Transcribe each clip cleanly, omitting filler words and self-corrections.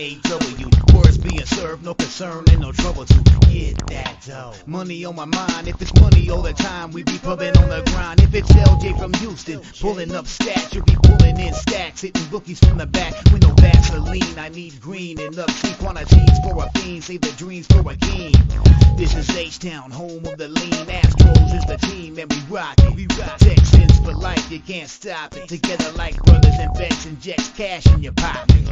A-W. Words being served, no concern and no trouble to get that dough. Money on my mind, if it's money all the time, we be pumping on the grind. If it's LJ from Houston, pulling up stats, you'll be pulling in stacks, hitting rookies from the back with no Vaseline. I need green and upkeep quantities for a fiend, save the dreams for a king. This is H-Town, home of the lean. Astros is the team and we rock it. We rock Texans for life, you can't stop it. Together like brothers and vets, injects cash in your pockets.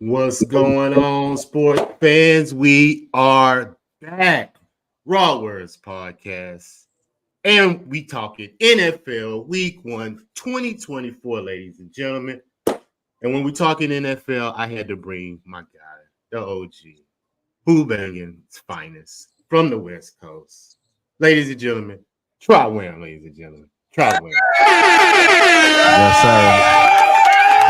What's going on, sports fans? We are back. RaWordz podcast. And we talking NFL Week 1, 2024, ladies and gentlemen. And when we talking NFL, I had to bring my guy, the OG, who banging's finest from the West Coast. Ladies and gentlemen, try Wham, ladies and gentlemen. Try Wham. Yes, sir.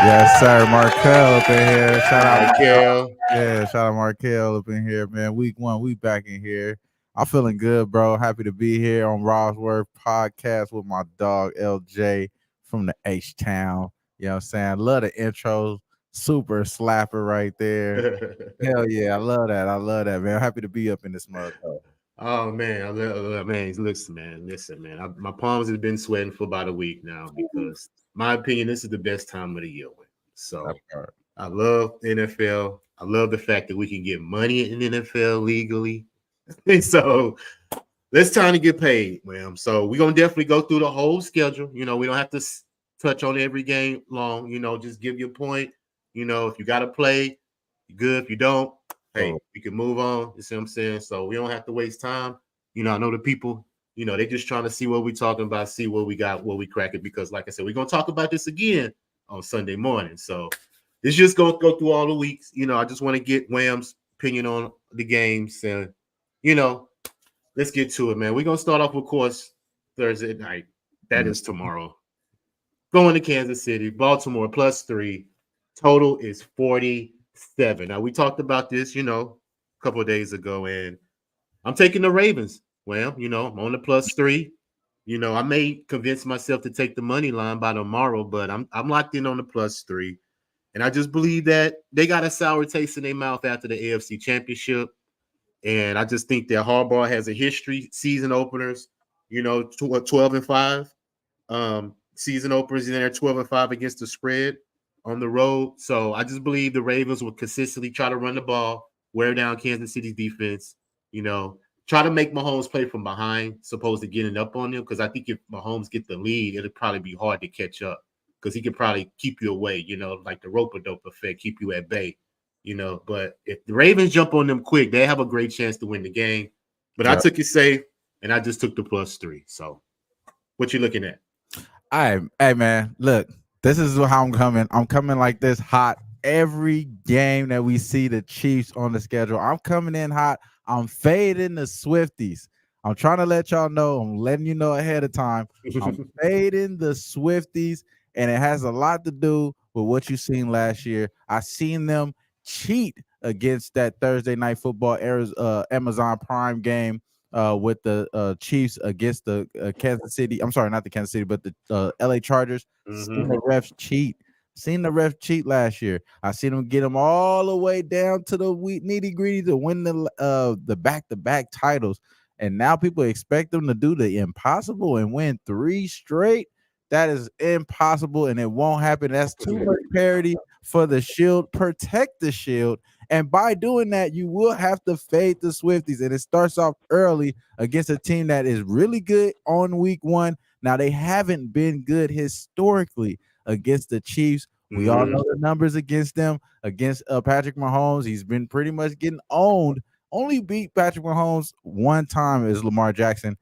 Yes, sir. Markel up in here. Shout out Markel. Yeah, shout out Markel up in here, man. Week 1, we back in here. I'm feeling good, bro. Happy to be here on RaWordz podcast with my dog LJ from the H-Town. You know what I'm saying? Love the intro. Super slapper right there. Hell yeah, I love that. I love that, man. Happy to be up in this motherfucker. Oh man, listen, man. My palms have been sweating for about a week now because, my opinion, this is the best time of the year. So I love NFL. I love the fact that we can get money in the NFL legally. And so it's time to get paid, man. So we're gonna definitely go through the whole schedule. You know, we don't have to touch on every game long. You know, just give your point. You know, if you got to play, you're good. If you don't, hey, we can move on. You see what I'm saying? So we don't have to waste time. You know, I know the people, you know, they're just trying to see what we're talking about, see what we got, what we crack it. Because, like I said, we're going to talk about this again on Sunday morning. So it's just going to go through all the weeks. You know, I just want to get Wham's opinion on the games. And, you know, let's get to it, man. We're going to start off, of course, Thursday night. That is tomorrow. Going to Kansas City, Baltimore +3. Total is 47. Now, we talked about this, you know, a couple of days ago, and I'm taking the Ravens. Well, you know, I'm on the +3. You know, I may convince myself to take the money line by tomorrow, but I'm locked in on the +3. And I just believe that they got a sour taste in their mouth after the AFC Championship. And I just think that Harbaugh has a history, season openers, you know, 12-5. Season openers, and they're 12-5 against the spread on the road. So I just believe the Ravens will consistently try to run the ball, wear down Kansas City's defense, you know, try to make Mahomes play from behind, supposed to getting up on them. Because I think if Mahomes get the lead, it'll probably be hard to catch up because he could probably keep you away, you know, like the rope-a-dope effect, keep you at bay, you know. But if the Ravens jump on them quick, they have a great chance to win the game. But I took it safe, and I just took the +3. So what you looking at? Hey, man, look. This is how I'm coming. I'm coming like this hot every game that we see the Chiefs on the schedule. I'm coming in hot. I'm fading the Swifties. I'm trying to let y'all know. I'm letting you know ahead of time. I'm fading the Swifties, and it has a lot to do with what you seen last year. I seen them cheat against that Thursday Night Football Amazon Prime game with the Chiefs against the Kansas City. I'm sorry, not the Kansas City, but the LA Chargers. Seen the refs cheat. Seen the refs cheat last year. I seen them get them all the way down to the nitty gritty to win the back-to-back titles. And now people expect them to do the impossible and win 3 straight. That is impossible, and it won't happen. That's too much parity for the Shield. Protect the Shield. And by doing that, you will have to fade the Swifties. And it starts off early against a team that is really good on week 1. Now, they haven't been good historically against the Chiefs. We all know the numbers against them. Against Patrick Mahomes, he's been pretty much getting owned. Only beat Patrick Mahomes one time is Lamar Jackson.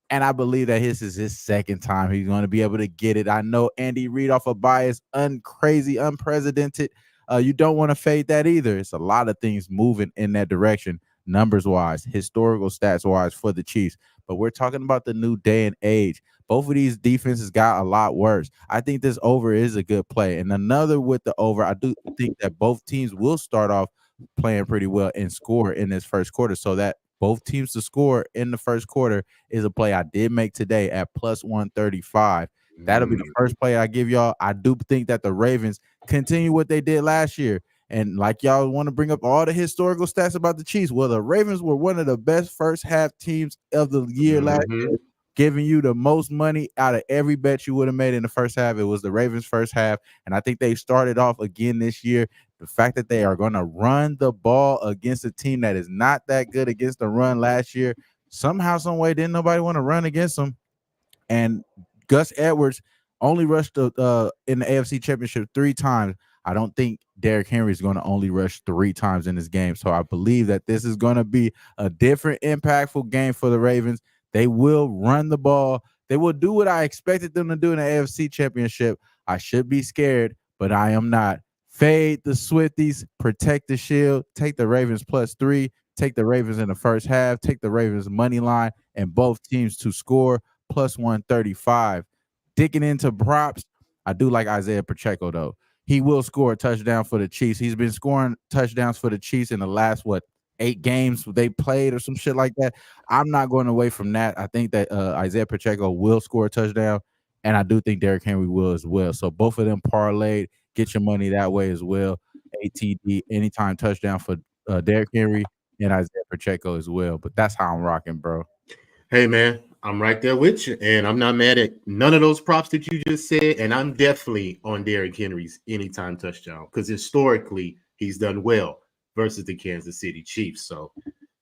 And I believe that this is his second time he's going to be able to get it. I know Andy Reid off a bias, crazy, unprecedented. You don't want to fade that either. It's a lot of things moving in that direction, numbers-wise, historical stats-wise for the Chiefs. But we're talking about the new day and age. Both of these defenses got a lot worse. I think this over is a good play. And another with the over, I do think that both teams will start off playing pretty well and score in this first quarter so that both teams to score in the first quarter is a play I did make today at plus 135. That'll be the first play I give y'all. I do think that the Ravens continue what they did last year. And like y'all want to bring up all the historical stats about the Chiefs. Well, the Ravens were one of the best first half teams of the year last year, giving you the most money out of every bet you would have made in the first half. It was the Ravens' first half. And I think they started off again this year. The fact that they are going to run the ball against a team that is not that good against the run last year, somehow, some way, didn't nobody want to run against them. And Gus Edwards only rushed in the AFC Championship 3 times. I don't think Derrick Henry is going to only rush 3 times in this game. So I believe that this is going to be a different, impactful game for the Ravens. They will run the ball. They will do what I expected them to do in the AFC Championship. I should be scared, but I am not. Fade the Swifties, protect the shield, take the Ravens +3, take the Ravens in the first half, take the Ravens money line, and both teams to score plus 135. Digging into props, I do like Isaiah Pacheco, though. He will score a touchdown for the Chiefs. He's been scoring touchdowns for the Chiefs in the last, 8 games they played or some shit like that. I'm not going away from that. I think that Isaiah Pacheco will score a touchdown, and I do think Derrick Henry will as well. So both of them parlayed. Get your money that way as well. ATD, anytime touchdown for Derrick Henry and Isaiah Pacheco as well. But that's how I'm rocking, bro. Hey, man, I'm right there with you, and I'm not mad at none of those props that you just said, and I'm definitely on Derrick Henry's anytime touchdown because historically he's done well versus the Kansas City Chiefs. So,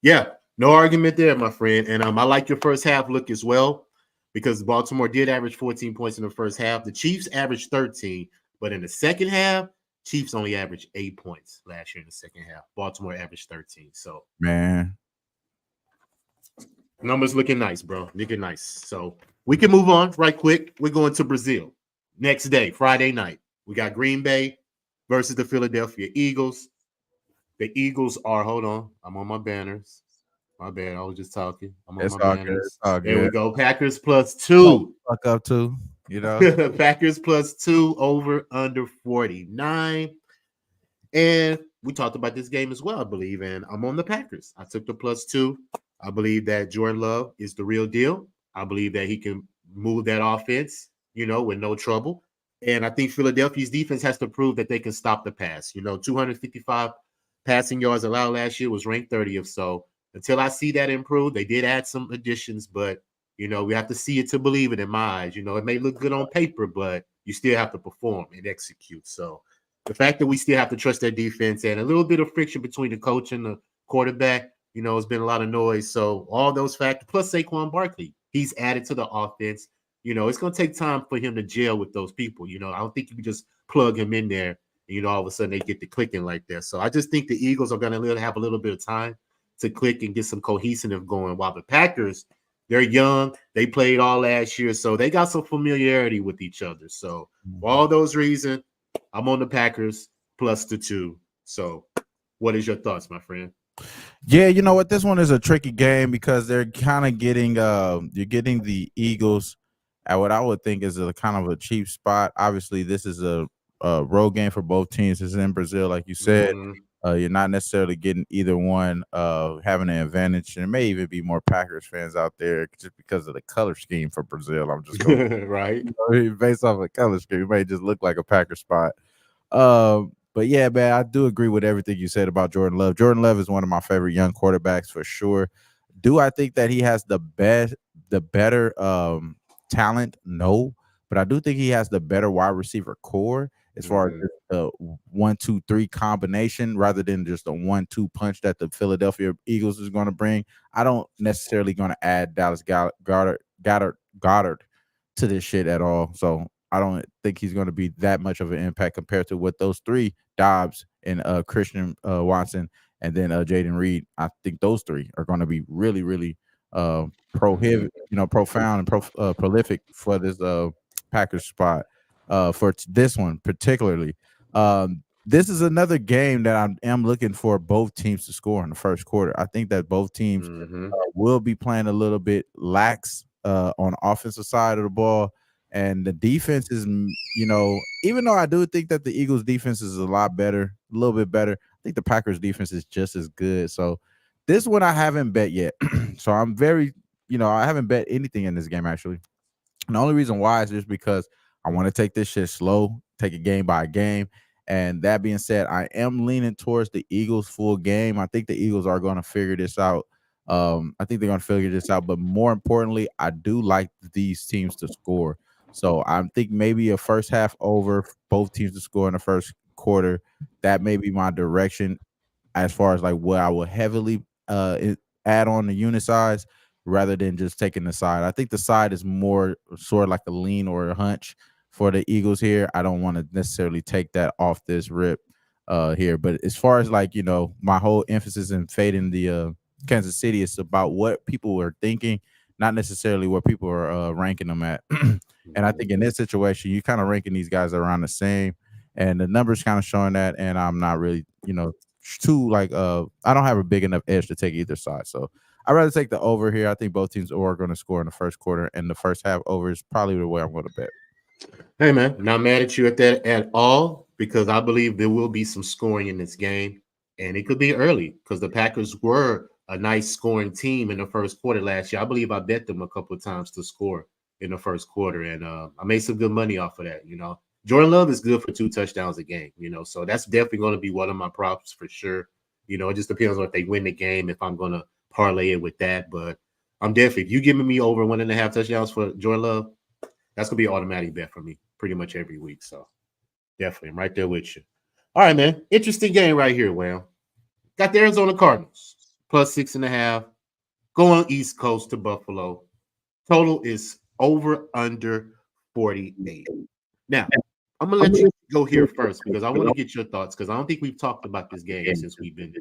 yeah, no argument there, my friend. And I like your first half look as well because Baltimore did average 14 points in the first half. The Chiefs averaged 13, but in the second half, Chiefs only averaged 8 points last year in the second half. Baltimore averaged 13. So, man, numbers looking nice, bro. Looking nice. So we can move on right quick. We're going to Brazil. Next day, Friday night. We got Green Bay versus the Philadelphia Eagles. The Eagles are, hold on, I'm on my banners. My bad, I was just talking. I'm on my banners. There we go. Packers +2. Fuck up too, you know. Packers +2 over under 49. And we talked about this game as well, I believe. And I'm on the Packers. I took the +2. I believe that Jordan Love is the real deal. I believe that he can move that offense, with no trouble. And I think Philadelphia's defense has to prove that they can stop the pass. 255 passing yards allowed last year was ranked 30th. So until I see that improve, they did add some additions, but, we have to see it to believe it in my eyes. It may look good on paper, but you still have to perform and execute. So the fact that we still have to trust their defense and a little bit of friction between the coach and the quarterback, it's been a lot of noise. So all those factors, plus Saquon Barkley, he's added to the offense. It's going to take time for him to gel with those people. I don't think you can just plug him in there and, all of a sudden they get to clicking like that. So I just think the Eagles are going to have a little bit of time to click and get some cohesive going, while the Packers, they're young. They played all last year, so they got some familiarity with each other. So for all those reasons, I'm on the Packers +2. So what is your thoughts, my friend? Yeah, you know what? This one is a tricky game because they're kind of getting you're getting the Eagles at what I would think is a kind of a cheap spot. Obviously, this is a road game for both teams. It's in Brazil, like you said. You're not necessarily getting either one having an advantage. And it may even be more Packers fans out there just because of the color scheme for Brazil. I'm just going right. Based off of the color scheme, it may just look like a Packers spot. But yeah, man, I do agree with everything you said about Jordan Love. Jordan Love is one of my favorite young quarterbacks for sure. Do I think that he has the better talent? No, but I do think he has the better wide receiver core as far as the 1-2-3 combination rather than just a 1-2 punch that the Philadelphia Eagles is going to bring. I don't necessarily going to add Dallas Goddard to this shit at all. So I don't think he's going to be that much of an impact compared to what those 3, Dobbs and Christian Watson and then Jaden Reed. I think those 3 are going to be really, really profound and prolific for this Packers spot. For this one particularly. This is another game that I am looking for both teams to score in the first quarter. I think that both teams will be playing a little bit lax on the offensive side of the ball. And the defense is, even though I do think that the Eagles defense is a little bit better, I think the Packers defense is just as good. So This one I haven't bet yet. So I'm very, I haven't bet anything in this game actually. And the only reason why is just because I want to take this shit slow, take it game by game. And that being said, I am leaning towards the Eagles full game. I think the Eagles are going to figure this out. I think they're going to figure this out. But more importantly, I do like these teams to score. So I think maybe a first half over, both teams to score in the first quarter. That may be my direction as far as like what I will heavily add on the unit size rather than just taking the side. I think the side is more sort of like a lean or a hunch for the Eagles here. I don't want to necessarily take that off this rip here. But as far as like, my whole emphasis in fading the Kansas City is about what people are thinking, not necessarily where people are ranking them at. And I think in this situation, you kind of ranking these guys around the same. And the numbers kind of showing that. And I'm not really, too like I don't have a big enough edge to take either side. So I'd rather take the over here. I think both teams are going to score in the first quarter, and the first half over is probably the way I'm going to bet. Hey man, not mad at you at that at all, because I believe there will be some scoring in this game, and it could be early because the Packers were a nice scoring team in the first quarter last year. I believe I bet them a couple of times to score in the first quarter, and I made some good money off of that. Jordan Love is good for 2 touchdowns a game, so that's definitely going to be one of my props for sure. It just depends on if they win the game, if I'm going to parlay it with that. But I'm definitely, if you giving me over 1.5 touchdowns for Jordan Love, that's going to be an automatic bet for me pretty much every week. So definitely, I'm right there with you. All right, man. Interesting game right here, Wham. Got the Arizona Cardinals, plus 6.5. Going East Coast to Buffalo. Total is over under 48. Now, I'm going to let you go here first because I want to get your thoughts, because I don't think we've talked about this game since we've been,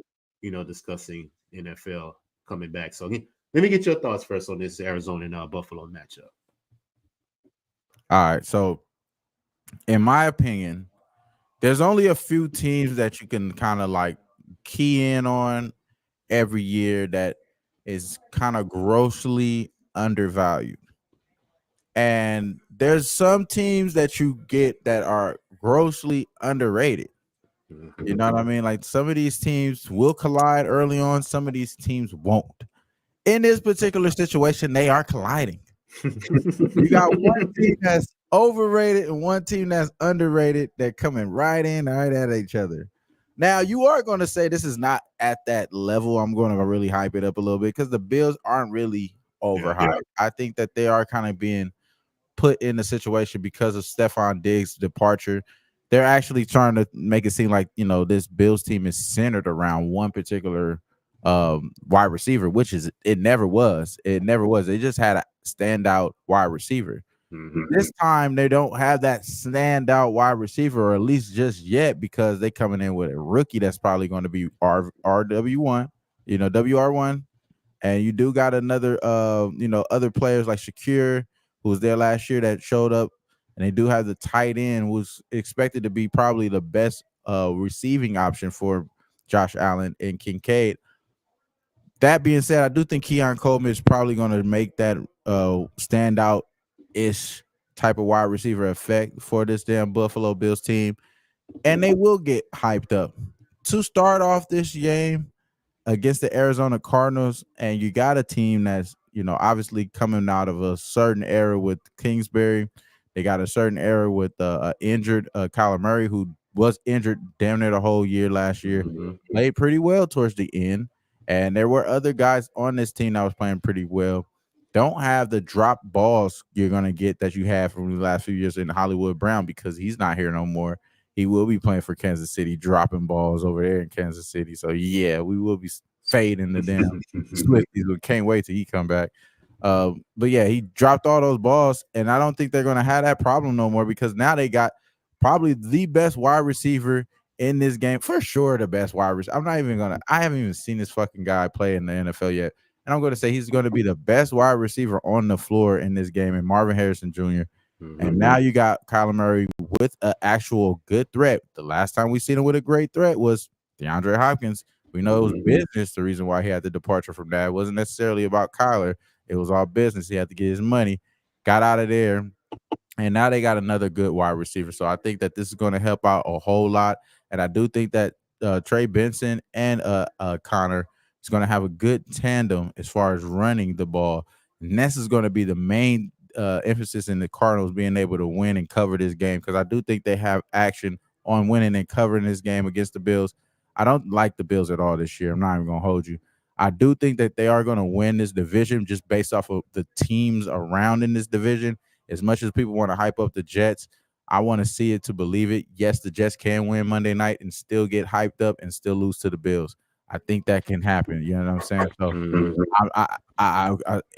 discussing NFL coming back. So let me get your thoughts first on this Arizona and Buffalo matchup. All right. So, in my opinion, there's only a few teams that you can kind of like key in on every year that is kind of grossly undervalued. And there's some teams that you get that are grossly underrated. You know what I mean? Like some of these teams will collide early on, some of these teams won't. In this particular situation, they are colliding. You got one team that's overrated and one team that's underrated. They're coming right in, right at each other. Now, you are going to say this is not at that level. I'm going to really hype it up a little bit because the Bills aren't really overhyped. Yeah. I think that they are kind of being put in a situation because of Stephon Diggs' departure. They're actually trying to make it seem like, this Bills team is centered around one particular wide receiver, which is it never was. It never was. They just had a standout wide receiver. This time they don't have that standout wide receiver, or at least just yet, because they coming in with a rookie that's probably going to be RW1, WR1, and you do got another other players like Shakir, who was there last year, that showed up, and they do have the tight end, who's expected to be probably the best receiving option for Josh Allen and Kincaid. That being said, I do think Keon Coleman is probably going to make that standout-ish type of wide receiver effect for this damn Buffalo Bills team, and they will get hyped up to start off this game against the Arizona Cardinals. And you got a team that's, obviously coming out of a certain era with Kingsbury. They got a certain era with injured Kyler Murray, who was injured damn near the whole year last year. Played pretty well towards the end. And there were other guys on this team that was playing pretty well. Don't have the drop balls you're going to get that you had from the last few years in Hollywood Brown, because he's not here no more. He will be playing for Kansas City, dropping balls over there in Kansas City. So, yeah, we will be fading the damn Swifties. We can't wait till he come back. But, yeah, he dropped all those balls, and I don't think they're going to have that problem no more, because now they got probably the best wide receiver in this game, for sure, the best wide receiver. I haven't even seen this fucking guy play in the NFL yet. And I'm going to say he's going to be the best wide receiver on the floor in this game, and Marvin Harrison Jr. And now you got Kyler Murray with an actual good threat. The last time we seen him with a great threat was DeAndre Hopkins. We know it was business. The reason why he had the departure from that wasn't necessarily about Kyler. It was all business. He had to get his money, got out of there, and now they got another good wide receiver. So I think that this is going to help out a whole lot. And I do think that Trey Benson and Connor He's going to have a good tandem as far as running the ball. And this is going to be the main emphasis in the Cardinals being able to win and cover this game, because I do think they have action on winning and covering this game against the Bills. I don't like the Bills at all this year. I'm not even going to hold you. I do think that they are going to win this division just based off of the teams around in this division. As much as people want to hype up the Jets, I want to see it to believe it. Yes, the Jets can win Monday night and still get hyped up and still lose to the Bills. I think that can happen. You know what I'm saying?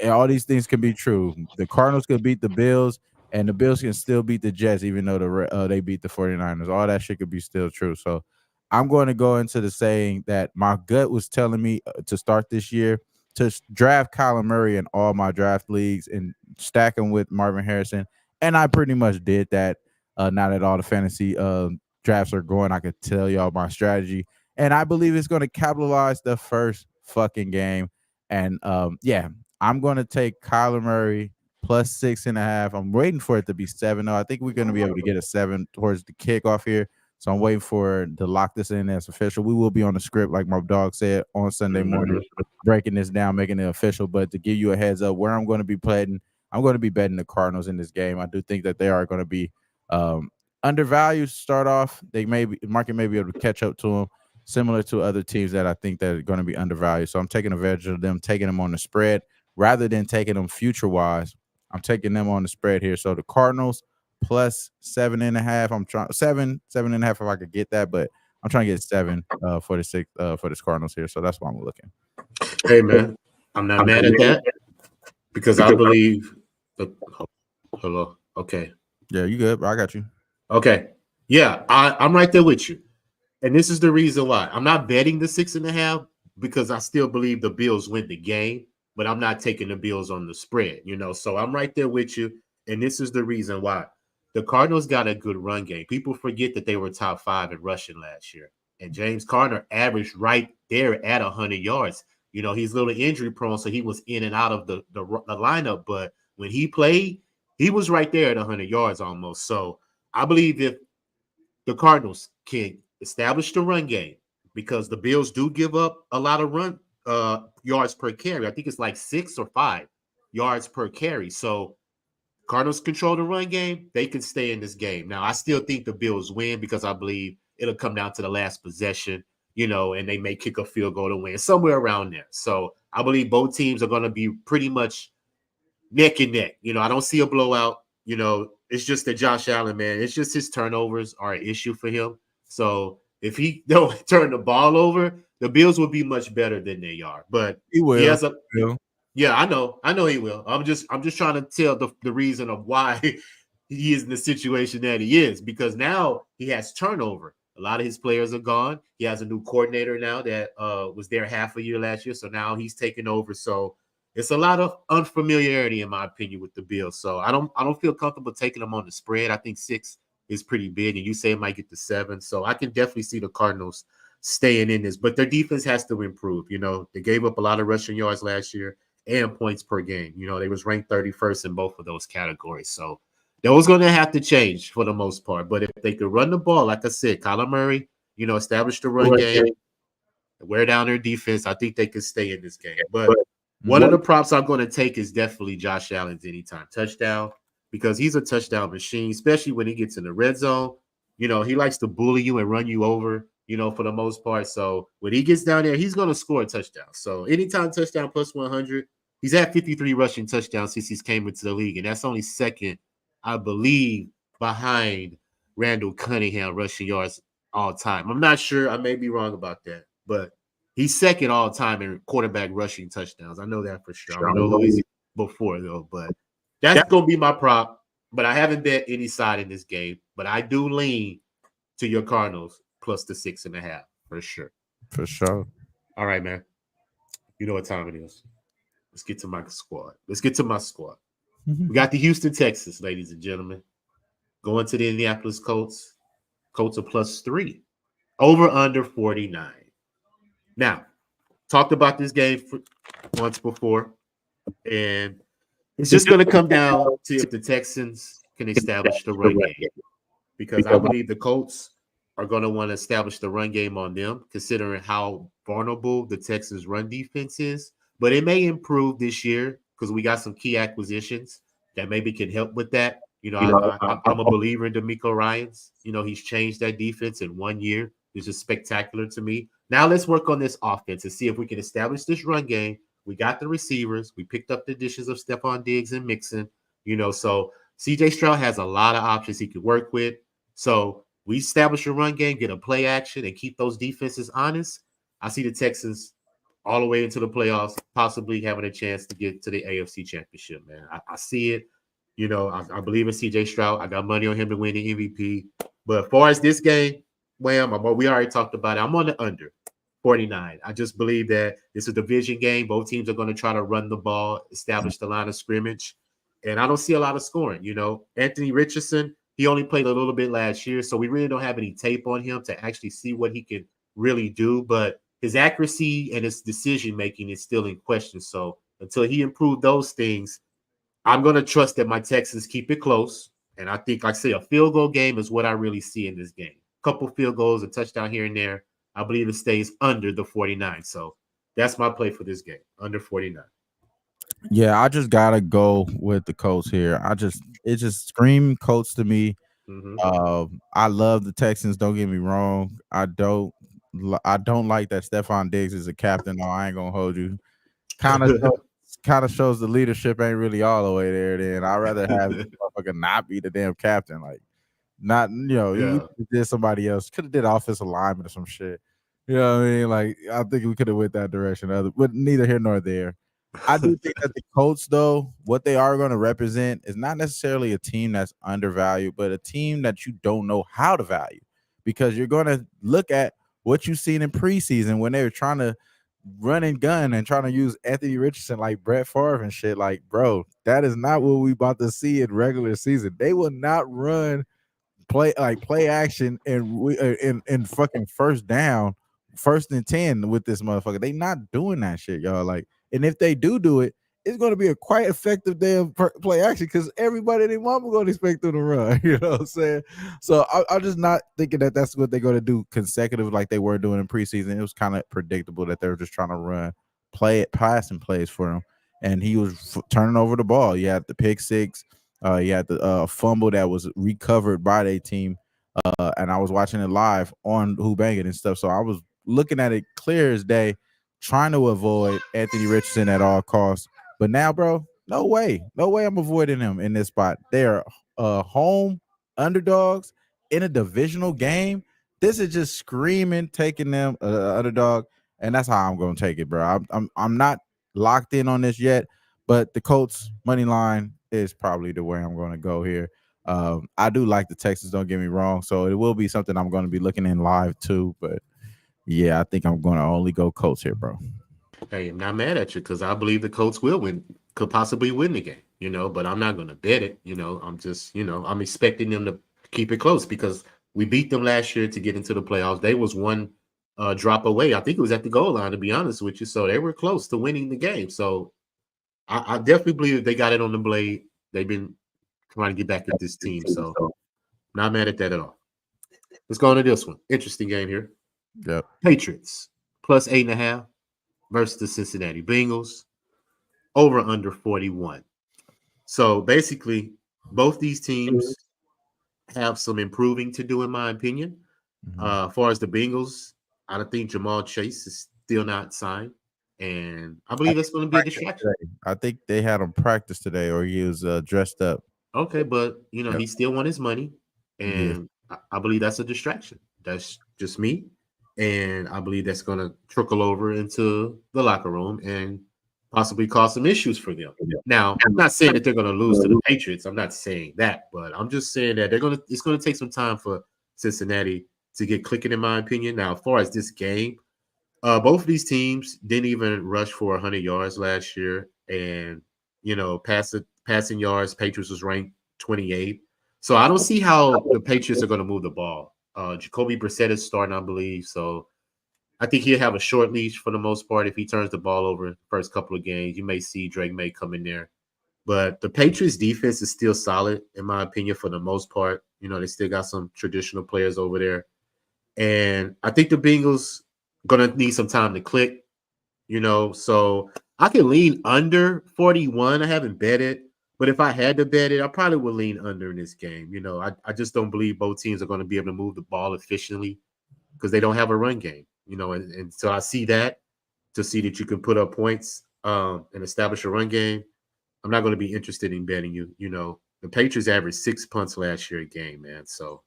So all these things can be true. The Cardinals could beat the Bills, and the Bills can still beat the Jets, even though they beat the 49ers. All that shit could be still true. So I'm going to go into the saying that my gut was telling me to start this year to draft Kyler Murray in all my draft leagues and stack him with Marvin Harrison. And I pretty much did that. Now that all the fantasy drafts are going, I could tell y'all my strategy. And I believe it's going to capitalize the first fucking game. And yeah, I'm going to take Kyler Murray plus 6.5. I'm waiting for it to be 7. I think we're going to be able to get a 7 towards the kickoff here. So I'm waiting for to lock this in as official. We will be on the script, like my dog said, on Sunday morning, breaking this down, making it official. But to give you a heads up where I'm going to be playing, I'm going to be betting the Cardinals in this game. I do think that they are going to be undervalued to start off. The market may be able to catch up to them, similar to other teams that I think that are going to be undervalued. So I'm taking advantage of them, taking them on the spread rather than taking them future-wise. I'm taking them on the spread here. So the Cardinals plus 7.5. I'm trying 7.5 if I could get that, but I'm trying to get 7 for the 6 for this Cardinals here. So that's why I'm looking. Hey man, I'm not mad at that because I believe. Hello. Okay. Yeah, you good, bro. I got you. Okay. Yeah, I'm right there with you. And this is the reason why. I'm not betting the 6.5 because I still believe the Bills win the game, but I'm not taking the Bills on the spread, So I'm right there with you. And this is the reason why. The Cardinals got a good run game. People forget that they were top 5 in rushing last year. And James Conner averaged right there at 100 yards. He's a little injury prone, so he was in and out of the lineup. But when he played, he was right there at 100 yards almost. So I believe if the Cardinals can establish the run game, because the Bills do give up a lot of run yards per carry. I think it's like 6 or 5 yards per carry. So Cardinals control the run game, they can stay in this game. Now, I still think the Bills win because I believe it'll come down to the last possession, and they may kick a field goal to win, somewhere around there. So I believe both teams are going to be pretty much neck and neck. I don't see a blowout. It's just that Josh Allen, man, it's just his turnovers are an issue for him. So if he don't turn the ball over, the Bills will be much better than they are. But he will. Yeah, I know he will. I'm just trying to tell the reason of why he is in the situation that he is, because now he has turnover. A lot of his players are gone. He has a new coordinator now that was there half a year last year, so now he's taking over. So it's a lot of unfamiliarity, in my opinion, with the Bills. So I don't feel comfortable taking them on the spread. I think 6 is pretty big, and you say it might get to 7. So I can definitely see the Cardinals staying in this, but their defense has to improve. They gave up a lot of rushing yards last year and points per game. They was ranked 31st in both of those categories. So that was going to have to change for the most part. But if they could run the ball, like I said, Kyler Murray, establish the run game, wear down their defense, I think they could stay in this game. But one of the props I'm going to take is definitely Josh Allen's anytime touchdown, because he's a touchdown machine, especially when he gets in the red zone. He likes to bully you and run you over, for the most part. So when he gets down there, he's going to score a touchdown. So anytime touchdown plus 100, he's had 53 rushing touchdowns since he's came into the league. And that's only second, I believe, behind Randall Cunningham rushing yards all time. I'm not sure. I may be wrong about that, but he's second all time in quarterback rushing touchdowns. I know that for sure. I don't know who he's before, though, but that's going to be my prop. But I haven't bet any side in this game, but I do lean to your Cardinals plus the 6.5 for sure. For sure. All right, man. You know what time it is. Let's get to my squad. We got the Houston Texans, ladies and gentlemen, going to the Indianapolis Colts. Colts are plus 3. Over under 49. Now, talked about this game once before, and it's just going to come down to if the Texans can establish the run game, because I believe the Colts are going to want to establish the run game on them, considering how vulnerable the Texans' run defense is, but it may improve this year because we got some key acquisitions that maybe can help with that. I'm a believer in D'Amico Ryans. He's changed that defense in 1 year. It's just spectacular to me. Now let's work on this offense and see if we can establish this run game. We got the receivers. We picked up the additions of Stephon Diggs and Mixon. So C.J. Stroud has a lot of options he could work with. So we establish a run game, get a play action, and keep those defenses honest. I see the Texans all the way into the playoffs, possibly having a chance to get to the AFC Championship, man. I see it. I believe in C.J. Stroud. I got money on him to win the MVP. But as far as this game, we already talked about it. I'm on the under 49. I just believe that it's a division game. Both teams are going to try to run the ball, establish the line of scrimmage. And I don't see a lot of scoring. Anthony Richardson, he only played a little bit last year, so we really don't have any tape on him to actually see what he can really do. But his accuracy and his decision-making is still in question. So until he improved those things, I'm going to trust that my Texans keep it close. And I think, like I say, a field goal game is what I really see in this game. A couple field goals, a touchdown here and there. I believe it stays under the 49. So that's my play for this game, under 49. Yeah, I just gotta go with the Colts here. It just screamed Colts to me. I love the Texans. Don't get me wrong. I don't like that Stephon Diggs is a captain. No, I ain't gonna hold you. Kind of shows the leadership ain't really all the way there. Then I'd rather have the motherfucker not be the damn captain. Like, not we did somebody else. Could have did offensive lineman or some shit. You know what I mean? Like, I think we could have went that direction. But neither here nor there. I do think that the Colts, though, what they are going to represent is not necessarily a team that's undervalued, but a team that you don't know how to value, because you're going to look at what you've seen in preseason when they were trying to run and gun and trying to use Anthony Richardson like Brett Favre and shit. Like, bro, that is not what we about to see in regular season. They will not run play action and fucking first down, 1st and 10 with this motherfucker. They not doing that shit, y'all. Like, and if they do it, it's going to be a quite effective damn play action because everybody they mama going to expect them to run. You know what I'm saying? So I'm just not thinking that that's what they're going to do consecutive like they were doing in preseason. It was kind of predictable that they were just trying to run passing plays for him, and he was turning over the ball. You had the pick six. You had the fumble that was recovered by their team, and I was watching it live on Who Bang It and stuff. So I was looking at it clear as day, trying to avoid Anthony Richardson at all costs. But now, bro, no way I'm avoiding him in this spot. They're home underdogs in a divisional game. This is just screaming taking them underdog, and that's how I'm going to take it, bro. I'm not locked in on this yet, but the Colts money line is probably the way I'm going to go here. I do like the Texans, don't get me wrong, so it will be something I'm going to be looking in live too, but yeah, I think I'm going to only go Colts here, bro. Hey, I'm not mad at you because I believe the Colts will win, could possibly win the game, but I'm not going to bet it. I'm just, I'm expecting them to keep it close because we beat them last year to get into the playoffs. They was one drop away. I think it was at the goal line, to be honest with you. So they were close to winning the game. So I definitely believe they got it on the blade. They've been trying to get back at this team. So not mad at that at all. Let's go on to this one. Interesting game here. Yep. Patriots plus 8.5 versus the Cincinnati Bengals, over under 41. So basically, both these teams have some improving to do, in my opinion. As far as the Bengals, I don't think Jamal Chase is still not signed, and I believe that's going to be a distraction. I think they had him practice today, or he was dressed up. Okay, but he still won his money, and I believe that's a distraction. That's just me. And I believe that's going to trickle over into the locker room and possibly cause some issues for them. Now, I'm not saying that they're going to lose to the Patriots. I'm not saying that, but I'm just saying that it's going to take some time for Cincinnati to get clicking, in my opinion. Now, as far as this game, both of these teams didn't even rush for 100 yards last year. And, passing yards, Patriots was ranked 28th. So I don't see how the Patriots are going to move the ball. Jacoby Brissett is starting, I believe. So I think he'll have a short leash for the most part. If he turns the ball over the first couple of games, you may see Drake May come in there. But the Patriots defense is still solid, in my opinion, for the most part. They still got some traditional players over there. And I think the Bengals Gonna need some time to click, so I can lean under 41. I haven't bet it, but if I had to bet it, I probably would lean under in this game. I just don't believe both teams are going to be able to move the ball efficiently because they don't have a run game, and so I see that to see that you can put up points and establish a run game. I'm not going to be interested in betting you. The Patriots averaged 6 punts last year a game, man. So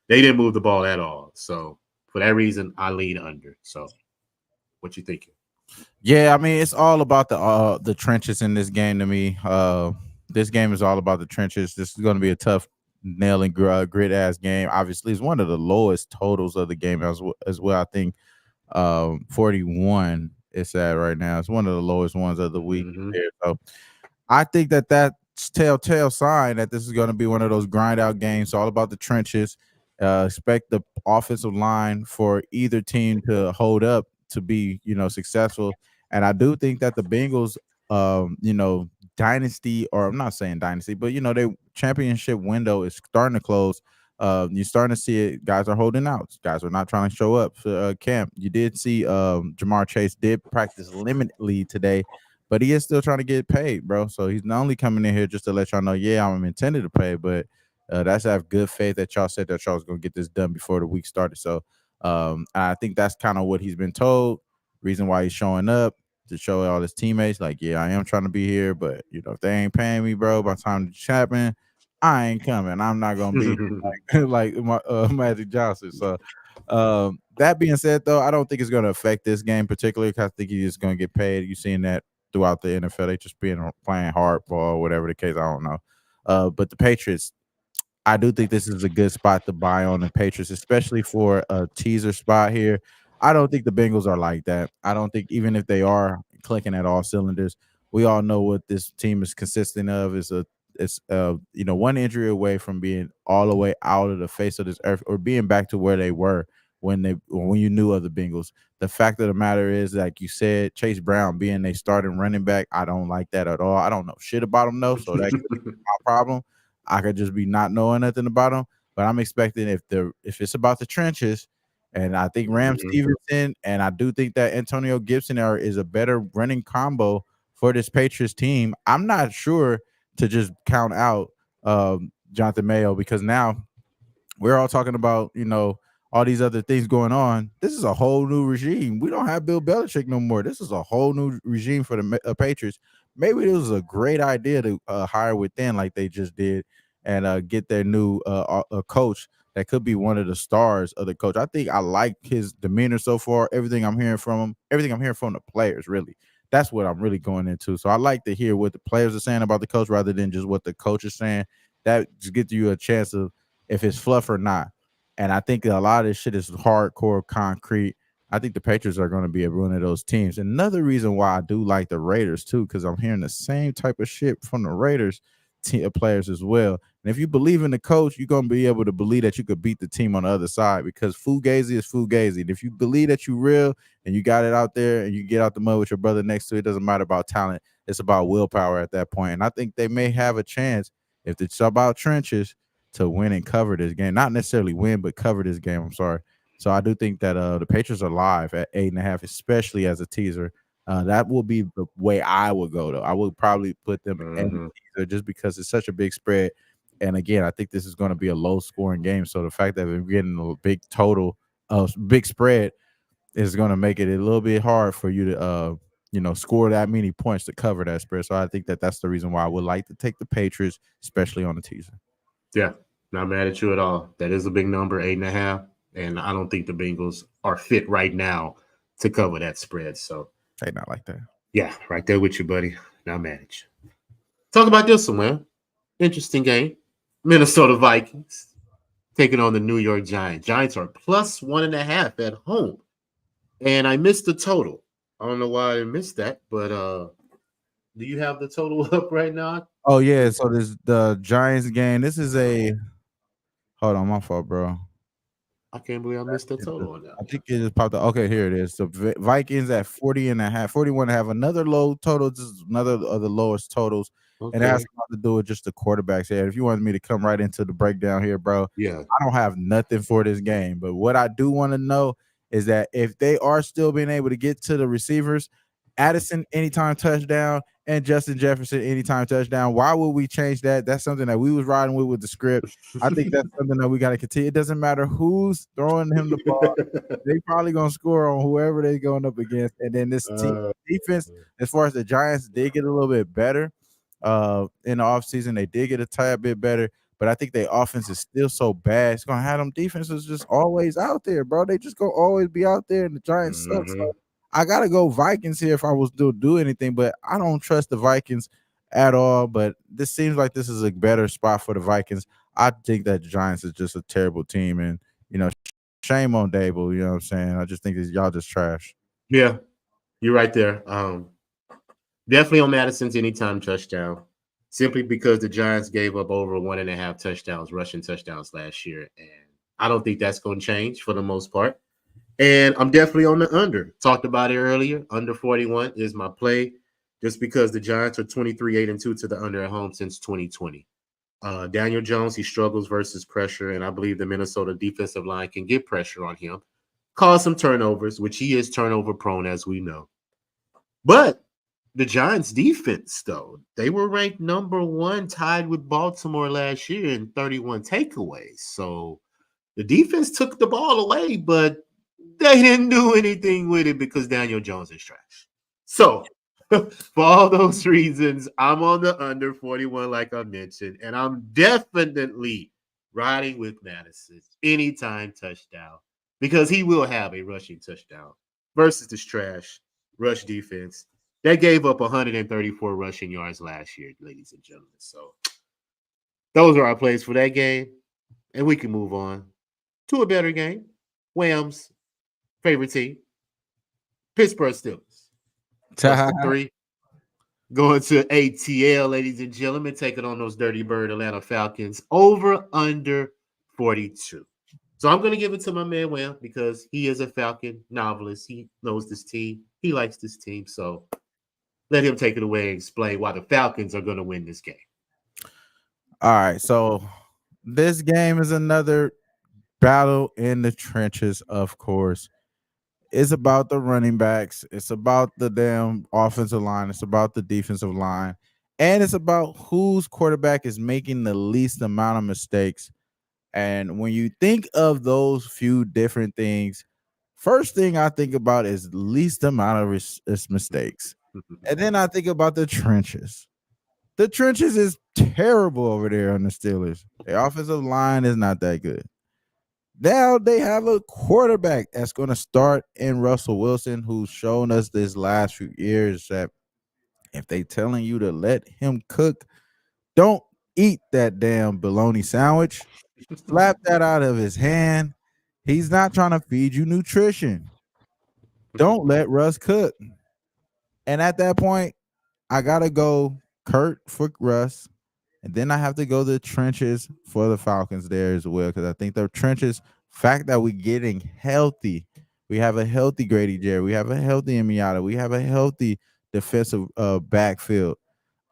they didn't move the ball at all. So for that reason, I lean under. So what you thinking? Yeah, I mean, it's all about the trenches in this game to me. This game is all about the trenches. This is going to be a tough nail and grit ass game. Obviously, it's one of the lowest totals of the game as well. I think 41 it's at right now. It's one of the lowest ones of the week. Mm-hmm. So I think that's telltale sign that this is going to be one of those grind out games. All about the trenches. Expect the offensive line for either team to hold up to be, successful. And I do think that the Bengals, dynasty, or I'm not saying dynasty, but their championship window is starting to close. You're starting to see it. Guys are holding out. Guys are not trying to show up for camp. You did see Jamar Chase did practice limitedly today, but he is still trying to get paid, bro. So he's not only coming in here just to let y'all know, yeah, I'm intended to pay, but that's have good faith that y'all said that y'all was gonna get this done before the week started. So I think that's kind of what he's been told. Reason why he's showing up to show all his teammates, like, yeah, I am trying to be here, but if they ain't paying me, bro, by the time it's happening, I ain't coming. I'm not gonna be like Magic Johnson. So that being said, though, I don't think it's gonna affect this game particularly because I think he's just gonna get paid. You've seen that throughout the NFL. They just playing hardball, whatever the case. I don't know. But the Patriots, I do think this is a good spot to buy on the Patriots, especially for a teaser spot here. I don't think the Bengals are like that. I don't think even if they are clicking at all cylinders, we all know what this team is consisting of. It's one injury away from being all the way out of the face of this earth or being back to where they were when you knew of the Bengals. The fact of the matter is, like you said, Chase Brown being a starting running back, I don't like that at all. I don't know shit about him though, so that could be my problem. I could just be not knowing nothing about him. But I'm expecting if it's about the trenches, and I think Ram Stevenson, and I do think that Antonio Gibson is a better running combo for this Patriots team. I'm not sure to just count out Jonathan Mayo because now we're all talking about, all these other things going on. This is a whole new regime. We don't have Bill Belichick no more. This is a whole new regime for the Patriots. Maybe it was a great idea to hire within like they just did and get their new coach that could be one of the stars of the coach. I think I like his demeanor so far. Everything I'm hearing from him, everything I'm hearing from the players, really. That's what I'm really going into. So I like to hear what the players are saying about the coach rather than just what the coach is saying. That just gives you a chance of if it's fluff or not. And I think a lot of this shit is hardcore concrete. I think the Patriots are going to be one of those teams. Another reason why I do like the Raiders too, because I'm hearing the same type of shit from the Raiders players as well. And if you believe in the coach, you're going to be able to believe that you could beat the team on the other side because Fugazi is Fugazi. And if you believe that you're real and you got it out there and you get out the mud with your brother next to it, doesn't matter about talent. It's about willpower at that point. And I think they may have a chance if it's about trenches to win and cover this game. Not necessarily win, but cover this game. I'm sorry. So I do think that the Patriots are live at 8.5, especially as a teaser. That will be the way I would go, though. I would probably put them in the teaser just because it's such a big spread. And again, I think this is going to be a low-scoring game. So the fact that we're getting a big total, big spread, is going to make it a little bit hard for you to, score that many points to cover that spread. So I think that that's the reason why I would like to take the Patriots, especially on the teaser. Yeah, not mad at you at all. That is a big number, 8.5. And I don't think the Bengals are fit right now to cover that spread. So they not like that. Yeah, right there with you, buddy. Not mad at you. Talk about this one, man. Interesting game. Minnesota Vikings taking on the New York Giants. Giants are plus 1.5 at home. And I missed the total. I don't know why I missed that, but do you have the total up right now? Oh, yeah. So this the Giants game. This is hold on, my fault, bro. I can't believe I missed the total on that. I think it just popped up. Okay, here it is. So Vikings at 40.5, 41.5. Another low total. This is another of the lowest totals. Okay. And it has to do with just the quarterbacks here. If you wanted me to come right into the breakdown here, bro. Yeah. I don't have nothing for this game. But what I do want to know is that if they are still being able to get to the receivers, Addison anytime touchdown and Justin Jefferson anytime touchdown. Why would we change that? That's something that we was riding with the script. I think that's something that we got to continue. It doesn't matter who's throwing him the ball. They probably gonna score on whoever they going up against. And then this team defense, as far as the Giants, did get a little bit better. In the offseason, they did get a tad bit better, but I think their offense is still so bad. It's gonna have them defenses just always out there, bro. They just gonna always be out there, and the Giants suck. So I gotta go Vikings here if I was to do anything, but I don't trust the Vikings at all. But this seems like this is a better spot for the Vikings. I think that the Giants is just a terrible team, and shame on Dable. You know what I'm saying? I just think that y'all just trash. Yeah, you're right there. Definitely on Madison's anytime touchdown, simply because the Giants gave up over 1.5 touchdowns, rushing touchdowns last year. And I don't think that's going to change for the most part. And I'm definitely on the under. Talked about it earlier. Under 41 is my play, just because the Giants are 23-8-2 to the under at home since 2020. Daniel Jones, he struggles versus pressure, and I believe the Minnesota defensive line can get pressure on him, cause some turnovers, which he is turnover prone, as we know. But the Giants defense, though, they were ranked number 1, tied with Baltimore last year in 31 takeaways. So the defense took the ball away, but they didn't do anything with it because Daniel Jones is trash. So for all those reasons, I'm on the under 41, like I mentioned, and I'm definitely riding with Madison anytime touchdown, because he will have a rushing touchdown versus this trash rush defense that gave up 134 rushing yards last year, ladies and gentlemen. So those are our plays for that game, and we can move on to a better game. Wham's favorite team, Pittsburgh Steelers. +3. Going to ATL, ladies and gentlemen, taking on those Dirty Bird Atlanta Falcons. Over under 42. So I'm going to give it to my man Wham, because he is a Falcon novelist. He knows this team. He likes this team. So let him take it away and explain why the Falcons are going to win this game. All right. So this game is another battle in the trenches, of course. It's about the running backs. It's about the damn offensive line. It's about the defensive line. And it's about whose quarterback is making the least amount of mistakes. And when you think of those few different things, first thing I think about is least amount of mistakes. And then I think about the trenches. The trenches is terrible over there on the Steelers. The offensive line is not that good. Now they have a quarterback that's going to start in Russell Wilson, who's shown us this last few years that if they telling you to let him cook, don't eat that damn bologna sandwich. Slap that out of his hand. He's not trying to feed you nutrition. Don't let Russ cook. And at that point, I got to go Kurt for Russ. And then I have to go the trenches for the Falcons there as well, because I think the trenches, fact that we're getting healthy, we have a healthy Grady Jarrett, we have a healthy Miata, we have a healthy defensive backfield.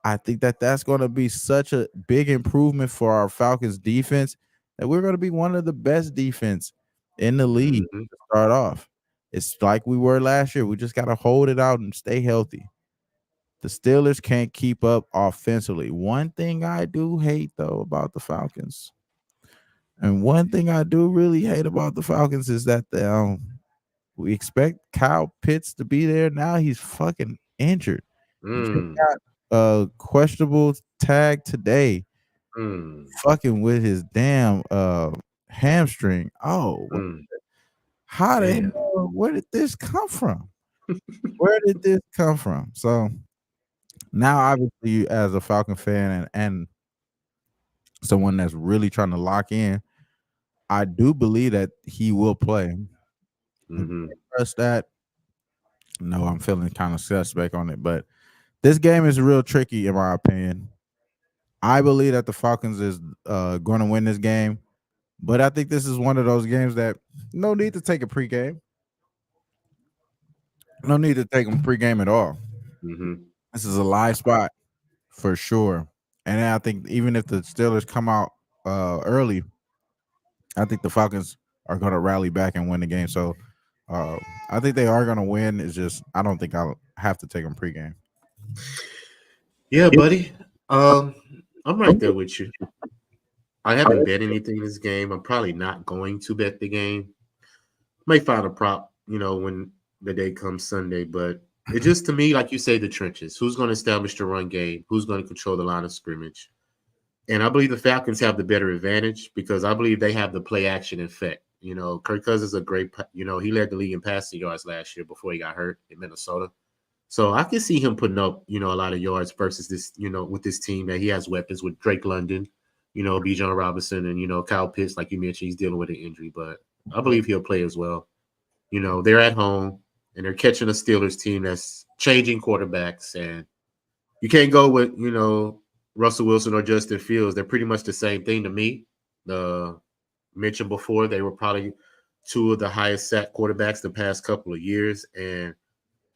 I think that that's going to be such a big improvement for our Falcons defense that we're going to be one of the best defense in the league to start off. It's like we were last year. We just got to hold it out and stay healthy. The Steelers can't keep up offensively. One thing I do hate, though, about the Falcons, and one thing I do really hate about the Falcons is that we expect Kyle Pitts to be there. Now he's fucking injured. He got a questionable tag today, fucking with his damn hamstring. Oh, how the hell? Where did this come from? Where did this come from? So now, obviously, as a Falcon fan and someone that's really trying to lock in, I do believe that he will play. Trust that. No, I'm feeling kind of suspect on it, but this game is real tricky in my opinion. I believe that the Falcons is going to win this game, but I think this is one of those games that no need to take a pregame. No need to take them pregame at all. This is a live spot for sure. And I think even if the Steelers come out early, I think the Falcons are going to rally back and win the game. So Uh, I think they are gonna win. It's just I don't think I'll have to take them pregame. Yeah, buddy. Um, I'm right there with you. I haven't bet anything this game. I'm probably not going to bet the game. May find a prop, when the day comes Sunday. But it just to me, like you say, the trenches. Who's going to establish the run game? Who's going to control the line of scrimmage? And I believe the Falcons have the better advantage because I believe they have the play action effect. Kirk Cousins is a great, he led the league in passing yards last year before he got hurt in Minnesota. So I can see him putting up, a lot of yards versus this, with this team that he has weapons with Drake London, Bijan Robinson, and, Kyle Pitts, like you mentioned, he's dealing with an injury, but I believe he'll play as well. They're at home and they're catching a Steelers team that's changing quarterbacks. And you can't go with, Russell Wilson or Justin Fields. They're pretty much the same thing to me. Mentioned before, they were probably two of the highest sack quarterbacks the past couple of years. And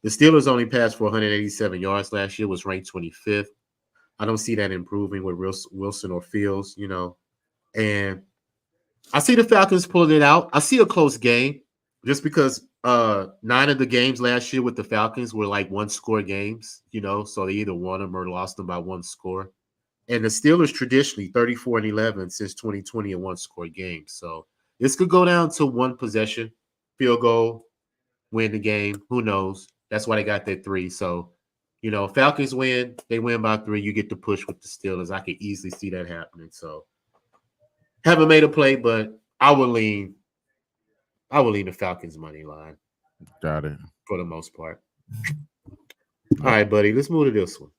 the Steelers only passed for 187 yards last year, was ranked 25th. I don't see that improving with Wilson or Fields, And I see the Falcons pulling it out. I see a close game just because 9 of the games last year with the Falcons were like one-score games, so they either won them or lost them by one score. And the Steelers traditionally 34-11 since 2020 in one-score games. So this could go down to one possession, field goal, win the game. Who knows? That's why they got that 3. So, Falcons win. They win by 3. You get to push with the Steelers. I could easily see that happening. So, haven't made a play, but I would lean the Falcons money line. Got it. For the most part. All right, buddy. Let's move to this one.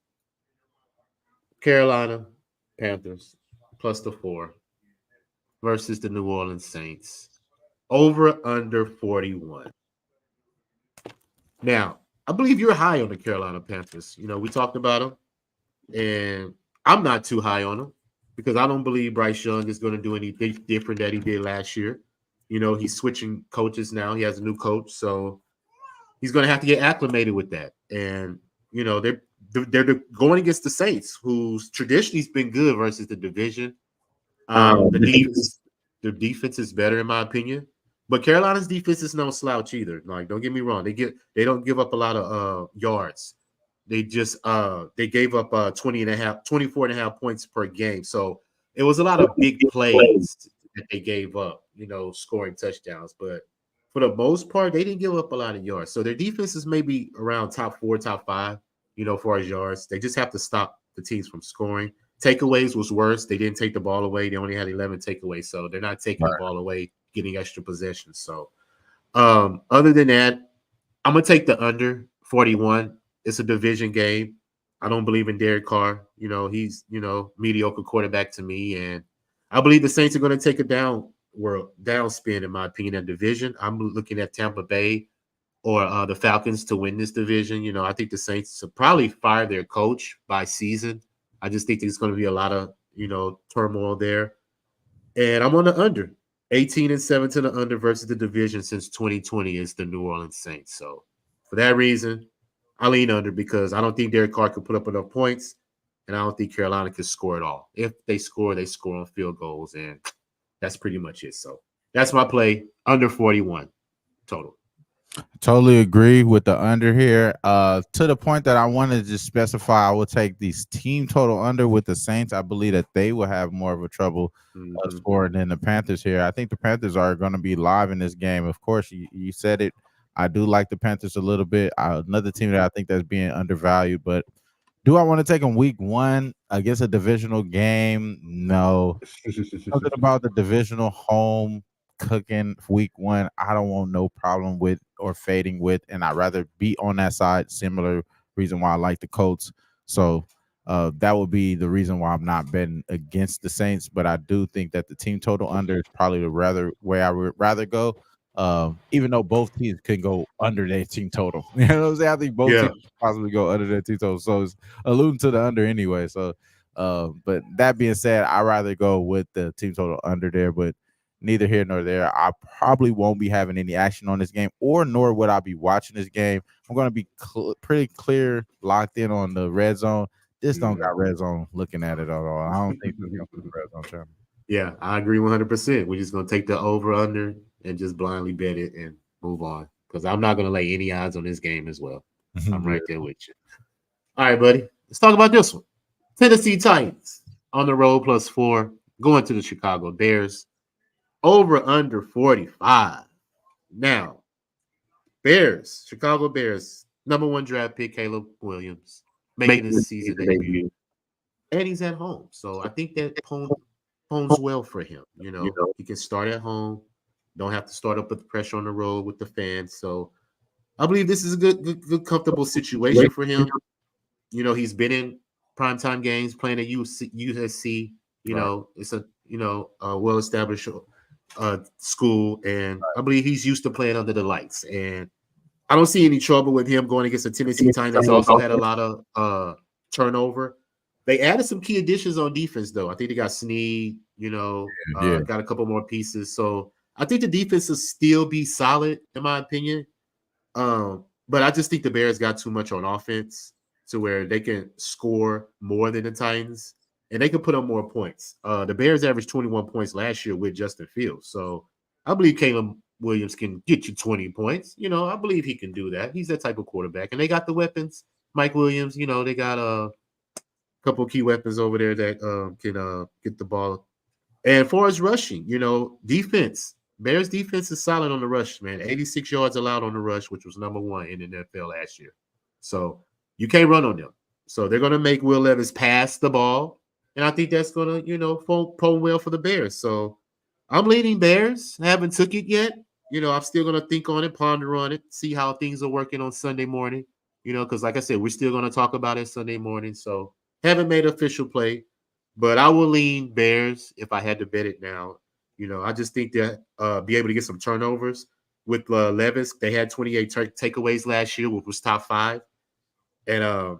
Carolina Panthers plus the 4 versus the New Orleans Saints. Over under 41. Now, I believe you're high on the Carolina Panthers. We talked about them, and I'm not too high on them because I don't believe Bryce Young is going to do anything different that he did last year. He's switching coaches now. He has a new coach, so he's going to have to get acclimated with that. And, they're going against the Saints, who's traditionally been good versus the division. The defense is better, in my opinion. But Carolina's defense is no slouch either. Like, don't get me wrong. They don't give up a lot of yards. They just they gave up 24 and a half points per game. So it was a lot of big plays that they gave up, scoring touchdowns. But for the most part, they didn't give up a lot of yards. So their defense is maybe around top 4, top 5, for as yards. They just have to stop the teams from scoring. Takeaways was worse. They didn't take the ball away. They only had 11 takeaways. So they're not taking the ball away, getting extra possessions. So other than that, I'm going to take the under 41. It's a division game. I don't believe in Derek Carr. He's, mediocre quarterback to me. And I believe the Saints are going to take a down spin, in my opinion, in division. I'm looking at Tampa Bay or the Falcons to win this division. I think the Saints will probably fire their coach by season. I just think there's going to be a lot of, turmoil there. And I'm on the under. 18-7 to the under versus the division since 2020 is the New Orleans Saints. So for that reason, I lean under because I don't think Derek Carr could put up enough points, and I don't think Carolina could score at all. If they score on field goals, and that's pretty much it. So that's my play, under 41 total. Totally agree with the under here. To the point that I wanted to specify, I will take these team total under with the Saints. I believe that they will have more of a trouble scoring than the Panthers here. I think the Panthers are going to be live in this game. Of course, you said it. I do like the Panthers a little bit. Another team that I think that's being undervalued, but do I want to take them week 1 against a divisional game? No. Something about the divisional home cooking week 1, I don't want no problem with or fading with, and I'd rather be on that side. Similar reason why I like the Colts. So that would be the reason why I'm not betting against the Saints. But I do think that the team total under is probably the way I would rather go. Even though both teams can go under their team total. You know what I'm saying? I think both teams possibly go under their team total. So it's alluding to the under anyway. So but that being said, I'd rather go with the team total under there, but neither here nor there. I probably won't be having any action on this game, or nor would I be watching this game. I'm going to be pretty clear, locked in on the red zone. This don't got red zone looking at it at all. I don't think this comes to the red zone channel. Yeah, I agree 100%. We're just going to take the over under and just blindly bet it and move on. because I'm not going to lay any odds on this game as well. I'm right there with you. All right, buddy. Let's talk about this one. Tennessee Titans on the road +4 going to the Chicago Bears. Over under 45. Now, Bears, Chicago Bears, #1 draft pick Caleb Williams making his season debut, and he's at home. So I think that pones well for him. He can start at home, don't have to start up with the pressure on the road with the fans. So I believe this is a good comfortable situation for him. He's been in primetime games playing at USC. It's a well-established school, and I believe he's used to playing under the lights. And I don't see any trouble with him going against a Tennessee Titans that's also had a lot of turnover. They added some key additions on defense, though. I think they got Snead, got a couple more pieces. So I think the defense will still be solid, in my opinion. But I just think the Bears got too much on offense to where they can score more than the Titans, and they can put up more points. The Bears averaged 21 points last year with Justin Fields. So I believe Caleb Williams can get you 20 points. I believe he can do that. He's that type of quarterback. And they got the weapons. Mike Williams, they got a couple of key weapons over there that can get the ball. And as far as rushing, defense, Bears defense is solid on the rush, man. 86 yards allowed on the rush, which was #1 in the NFL last year. So you can't run on them. So they're going to make Will Levis pass the ball. And I think that's going to, pone well for the Bears. So I'm leaning Bears. I haven't took it yet. I'm still going to think on it, ponder on it, see how things are working on Sunday morning, because like I said, we're still going to talk about it Sunday morning. So haven't made an official play, but I will lean Bears if I had to bet it now. I just think that be able to get some turnovers with Levis. They had 28 takeaways last year, which was top 5. And,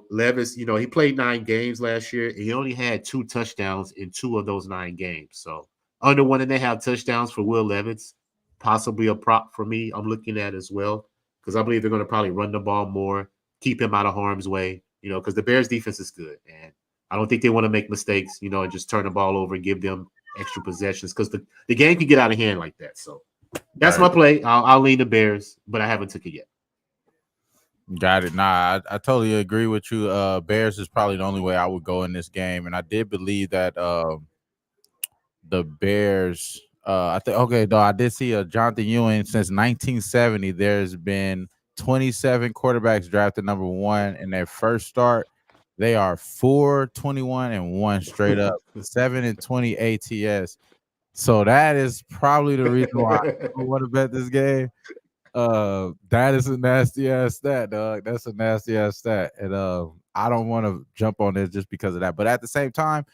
Levis, he played 9 games last year. And he only had 2 touchdowns in 2 of those 9 games. So under 1.5 touchdowns for Will Levis, possibly a prop for me I'm looking at as well, because I believe they're going to probably run the ball more, keep him out of harm's way, because the Bears defense is good. And I don't think they want to make mistakes, and just turn the ball over and give them extra possessions, because the game can get out of hand like that. So that's my play. I'll lean the Bears, but I haven't took it yet. Got it. Nah, I totally agree with you. Bears is probably the only way I would go in this game, and I did believe that the Bears. I think I did see Jonathan Ewing since 1970. There's been 27 quarterbacks drafted #1 in their first start. They are 4-21-1 straight up, 7-20 ATS. So that is probably the reason why I don't want to bet this game. That is a nasty ass stat, dog. That's a nasty ass stat. And I don't want to jump on this just because of that. But at the same time,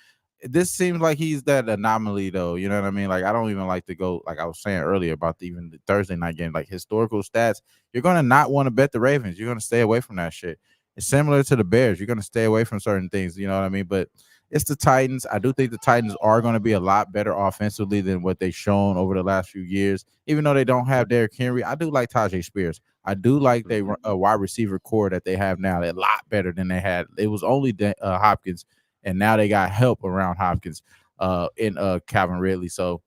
this seems like he's that anomaly, though. You know what I mean? Like, I don't even like to go, like I was saying earlier about even the Thursday night game, like historical stats. You're going to not want to bet the Ravens. You're going to stay away from that shit. It's similar to the Bears. You're going to stay away from certain things. You know what I mean? But it's the Titans. I do think the Titans are going to be a lot better offensively than what they've shown over the last few years. Even though they don't have Derrick Henry, I do like Tajay Spears. I do like their wide receiver core that they have now. They're a lot better than they had. It was only Hopkins, and now they got help around Hopkins in Calvin Ridley. So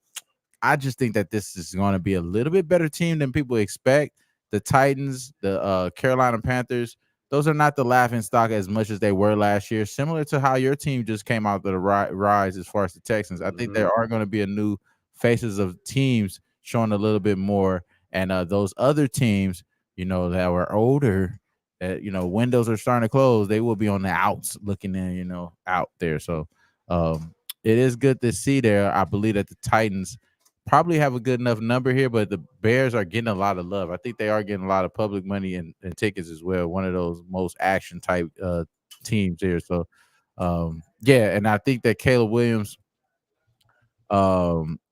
I just think that this is going to be a little bit better team than people expect. The Titans, the Carolina Panthers, those are not the laughing stock as much as they were last year. Similar to how your team just came out to the rise as far as the Texans. I think there are going to be a new faces of teams showing a little bit more. And those other teams, that were older, that, windows are starting to close. They will be on the outs looking in, out there. So it is good to see there. I believe that the Titans probably have a good enough number here, but the Bears are getting a lot of love. I think they are getting a lot of public money and tickets as well. One of those most action type teams here. So, and I think that Caleb Williams,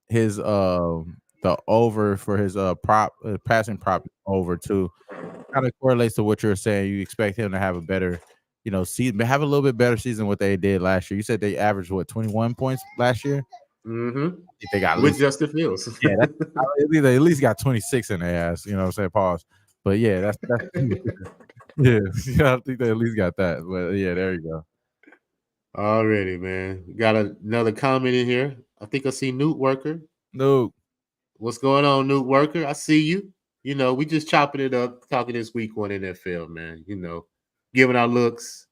his the over for his passing prop over too kind of correlates to what you're saying. You expect him to have a better, season, have a little bit better season than what they did last year. You said they averaged 21 points last year. They got with Justin Fields. Yeah, they at least got 26 in their ass. You know what I'm saying? Pause. But yeah, that's yeah. I think they at least got that. But yeah, there you go. Already, man. Got another comment in here. I think I see Newt Worker. Newt, what's going on, Newt Worker? I see you. We just chopping it up, talking this week 1 NFL, man. Giving our looks,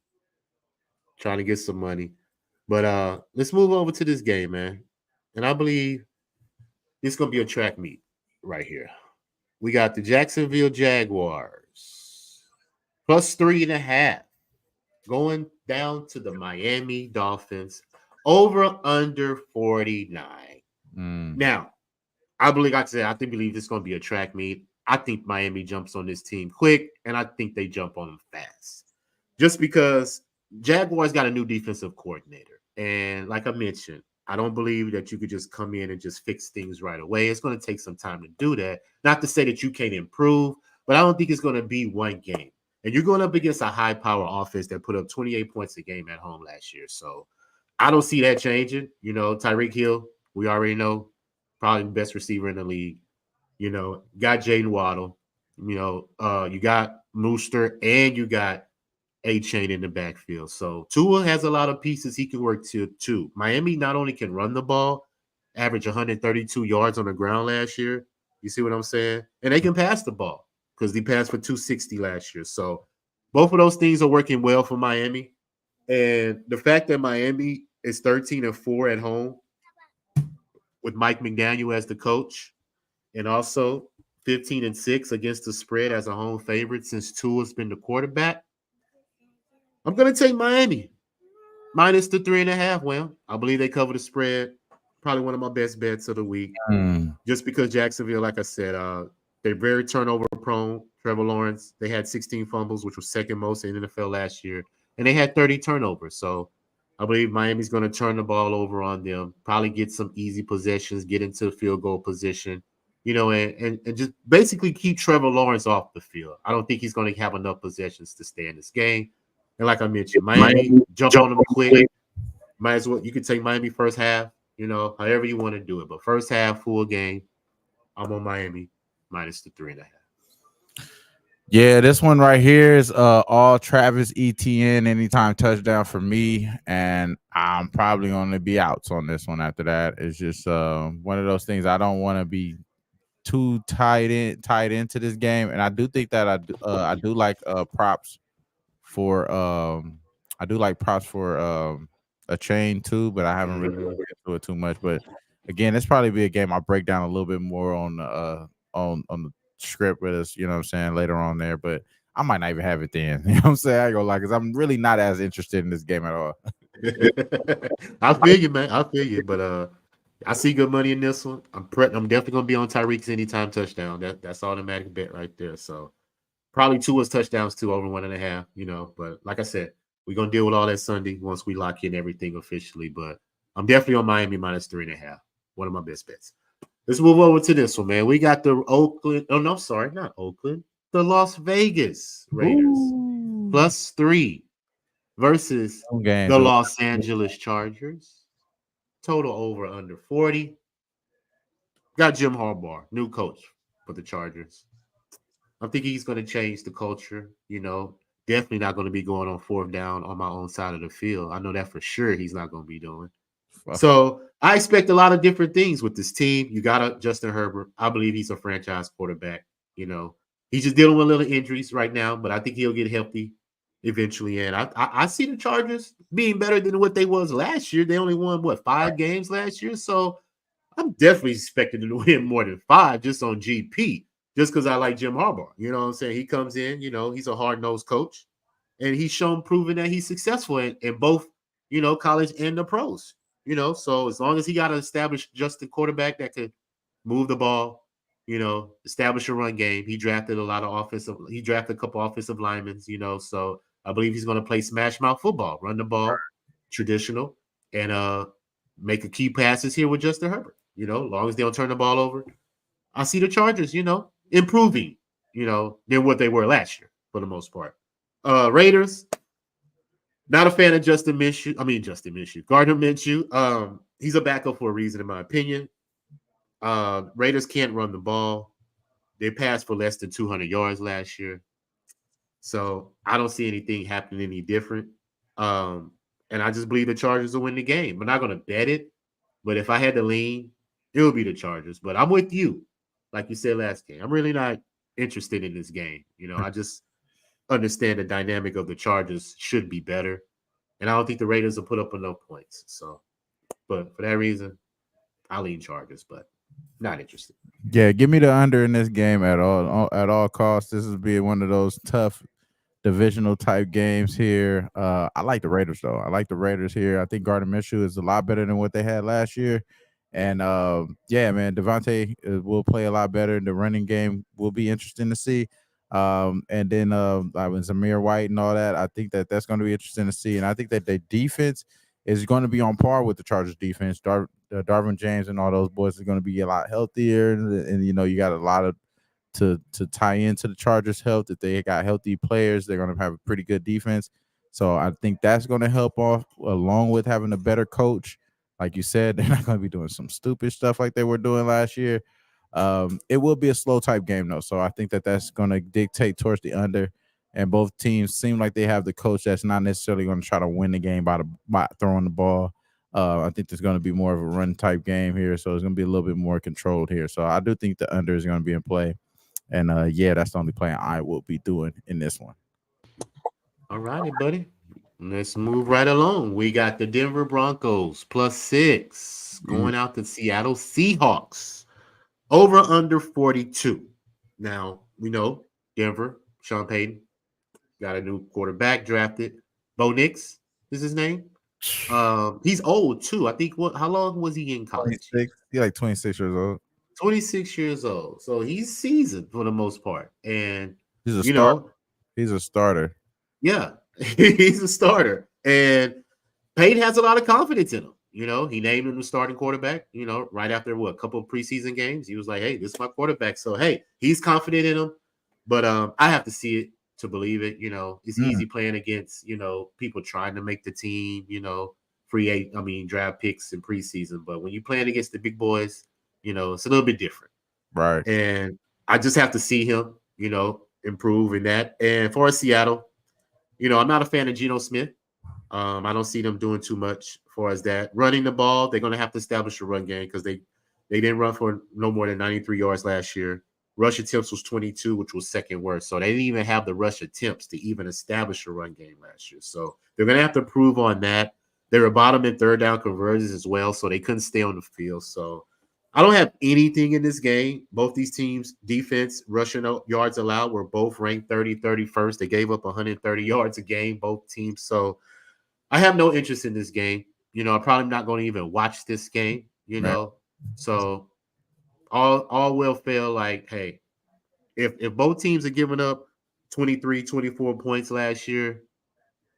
trying to get some money. But let's move over to this game, man. And I believe it's gonna be a track meet right here. We got the Jacksonville Jaguars plus 3.5 going down to the Miami Dolphins over under 49. Now, I believe, like I said, I believe this is going to be a track meet. I think Miami jumps on this team quick, and I think they jump on them fast. Just because Jaguars got a new defensive coordinator. And like I mentioned, I don't believe that you could just come in and just fix things right away. It's going to take some time to do that. Not to say that you can't improve, but I don't think it's going to be one game. And you're going up against a high-power offense that put up 28 points a game at home last year. So I don't see that changing. Tyreek Hill, we already know, probably the best receiver in the league. Got Jaden Waddle. You got Mooster, and you got A-Chain in the backfield. So Tua has a lot of pieces he can work to too. Miami not only can run the ball, average 132 yards on the ground last year. You see what I'm saying? And they can pass the ball because they passed for 260 last year. So both of those things are working well for Miami. And the fact that Miami is 13-4 at home with Mike McDaniel as the coach, and also 15-6 against the spread as a home favorite since Tua's been the quarterback, I'm going to take Miami minus the 3.5. Well, I believe they cover the spread. Probably one of my best bets of the week. Just because Jacksonville, like I said, they're very turnover prone. Trevor Lawrence, they had 16 fumbles, which was second most in the NFL last year. And they had 30 turnovers. So I believe Miami's going to turn the ball over on them, probably get some easy possessions, get into the field goal position, and just basically keep Trevor Lawrence off the field. I don't think he's going to have enough possessions to stay in this game. And like I mentioned, Miami jump on them quick. Might as well, you can take Miami first half, however you want to do it. But first half, full game, I'm on Miami minus the 3.5. Yeah, this one right here is all Travis Etienne anytime touchdown for me, and I'm probably going to be outs on this one after that. It's just one of those things I don't want to be too tied into this game, and I do think that I do like props for a chain too, but I haven't really looked into it too much. But again, it's probably be a game I'll break down a little bit more on the script with us, you know what I'm saying, later on there. But I might not even have it then. You know what I'm saying? I ain't gonna lie, because I'm really not as interested in this game at all. I feel you, man. I feel you. But I see good money in this one. I'm definitely gonna be on Tyreek's anytime touchdown. That's automatic bet right there. So probably Tua's touchdowns too, over 1.5, But like I said, we're gonna deal with all that Sunday once we lock in everything officially. But I'm definitely on Miami minus 3.5. One of my best bets. Let's move over to this one, man. We got the Oakland. Oh, no, sorry, not Oakland. The Las Vegas Raiders plus 3 versus the Los Angeles Chargers. Total over under 40. Got Jim Harbaugh, new coach for the Chargers. I think he's going to change the culture. Definitely not going to be going on 4th down on my own side of the field. I know that for sure he's not going to be doing. So I expect a lot of different things with this team. You got Justin Herbert. I believe he's a franchise quarterback. He's just dealing with little injuries right now, but I think he'll get healthy eventually. And I see the Chargers being better than what they was last year. They only won, 5 games last year? So I'm definitely expecting them to win more than 5 just on GP, just because I like Jim Harbaugh. You know what I'm saying? He comes in, he's a hard-nosed coach, and he's proven that he's successful in both, college and the pros. So as long as he got an established Justin quarterback that could move the ball, establish a run game. He drafted a couple offensive linemen, so I believe he's going to play smash mouth football, run the ball, traditional, and make a key passes here with Justin Herbert. As long as they don't turn the ball over. I see the Chargers, improving, than what they were last year for the most part. Raiders, not a fan of Gardner Minshew. He's a backup for a reason, in my opinion. Raiders can't run the ball. They passed for less than 200 yards last year. So I don't see anything happening any different. And I just believe the Chargers will win the game. I'm not going to bet it, but if I had to lean, it would be the Chargers. But I'm with you. Like you said last game, I'm really not interested in this game. I just understand the dynamic of the Chargers should be better, and I don't think the Raiders will put up enough points. So, but for that reason, I lean Chargers, but not interested. Yeah, give me the under in this game at all costs. This is being one of those tough divisional type games here. I like the Raiders though. I like the Raiders here. I think Gardner Minshew is a lot better than what they had last year. And yeah, man, Devontae will play a lot better. The running game will be interesting to see. And then Zamir White and all that. I think that's going to be interesting to see. And I think that the defense is going to be on par with the Chargers defense. Darvin James and all those boys are going to be a lot healthier. And you got a lot of to tie into the Chargers' health. If they got healthy players, they're going to have a pretty good defense. So I think that's going to help off, along with having a better coach. Like you said, they're not going to be doing some stupid stuff like they were doing last year. It will be a slow type game though, so I think that's going to dictate towards the under. And both teams seem like they have the coach that's not necessarily going to try to win the game by throwing the ball. I think there's going to be more of a run type game here, so it's going to be a little bit more controlled here. So I do think the under is going to be in play. And yeah, that's the only play I will be doing in this one. All righty, buddy. Let's move right along. We got the Denver Broncos +6 going out to Seattle Seahawks. Over under 42. Now, we know Denver, Sean Payton, got a new quarterback drafted. Bo Nix is his name. He's old too. I think how long was he in college? 26. He's like 26 years old. 26 years old. So he's seasoned for the most part. And he's a starter. Yeah, he's a starter. And Payton has a lot of confidence in him. He named him the starting quarterback, right after a couple of preseason games. He was like, hey, this is my quarterback. So, hey, he's confident in him. But I have to see it to believe it. It's easy playing against, people trying to make the team, draft picks in preseason. But when you're playing against the big boys, it's a little bit different. Right. And I just have to see him, improve in that. And for Seattle, I'm not a fan of Geno Smith. I don't see them doing too much as far as that. Running the ball, they're going to have to establish a run game because they didn't run for no more than 93 yards last year. Rush attempts was 22, which was second worst. So they didn't even have the rush attempts to even establish a run game last year. So they're going to have to improve on that. They were bottom in third down conversions as well, so they couldn't stay on the field. So I don't have anything in this game. Both these teams, defense, rushing yards allowed, were both ranked 31st. They gave up 130 yards a game, both teams. So I have no interest in this game. I'm probably not going to even watch this game, Right. So all will fail like, hey, if both teams are giving up 23, 24 points last year,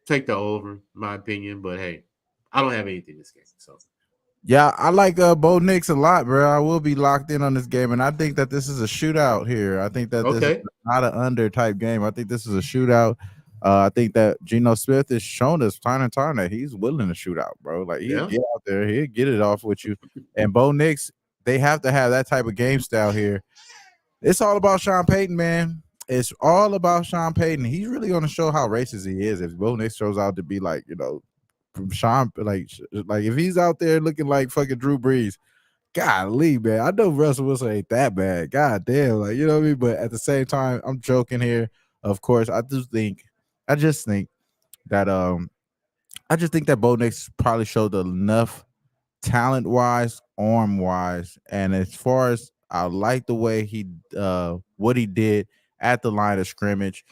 take the over, in my opinion. But, hey, I don't have anything in this game. So. Yeah, I like Bo Nix a lot, bro. I will be locked in on this game, and I think that this is a shootout here. I think that this is not an under type game. I think this is a shootout. I think that Geno Smith has shown us time and time that he's willing to shoot out, bro. Like he'll get out there, he'll get it off with you. And Bo Nix, they have to have that type of game style here. It's all about Sean Payton, man. It's all about Sean Payton. He's really going to show how racist he is if Bo Nix shows out to be like, from Sean, like if he's out there looking like fucking Drew Brees, golly, man. I know Russell Wilson ain't that bad. God damn, like you know what I mean. But at the same time, I'm joking here. Of course, I just think that Bo Nix probably showed enough talent wise, arm wise, and as far as I like the way he what he did at the line of scrimmage.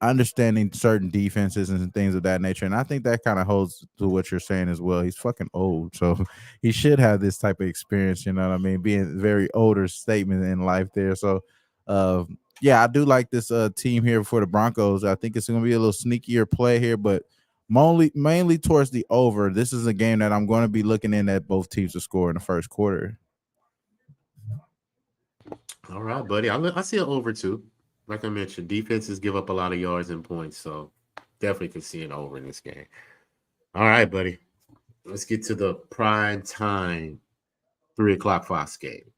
Understanding certain defenses and things of that nature. And I think that kind of holds to what you're saying as well. He's fucking old. So he should have this type of experience, you know what I mean? Being very older statement in life there. So yeah, I do like this team here for the Broncos. I think it's going to be a little sneakier play here, but mainly towards the over. This is a game that I'm going to be looking in at both teams to score in the first quarter. All right, buddy. I see an over too. Like I mentioned, defenses give up a lot of yards and points, so definitely can see an over in this game. All right, buddy. Let's get to the prime time 3:00 Fox game.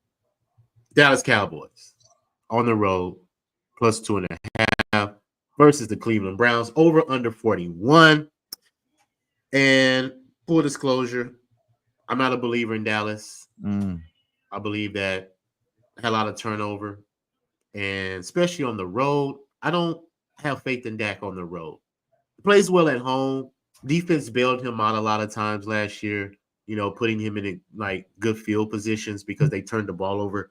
Dallas Cowboys on the road, +2.5 versus the Cleveland Browns, over under 41. And full disclosure, I'm not a believer in Dallas. I believe that had a lot of turnover. and especially on the road, I don't have faith in Dak on the road. He plays well at home. Defense bailed him out a lot of times last year, putting him in like good field positions because they turned the ball over.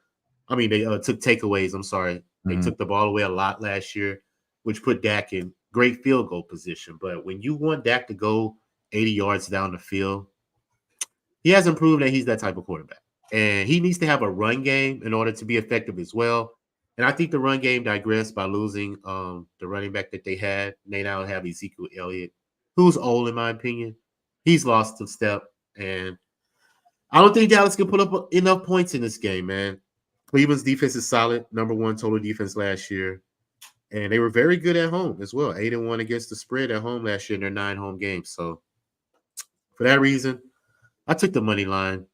I mean, they took takeaways. I'm sorry. They took the ball away a lot last year, which put Dak in great field goal position. But when you want Dak to go 80 yards down the field, he hasn't proven that he's that type of quarterback. And he needs to have a run game in order to be effective as well. And I think the run game digressed by losing the running back that they had. They now have Ezekiel Elliott, who's old in my opinion. He's lost a step. And I don't think Dallas can put up enough points in this game, man. Cleveland's defense is solid, number one total defense last year. And they were very good at home as well. 8-1 against the spread at home last year in their 9 home games. So for that reason, I took the money line.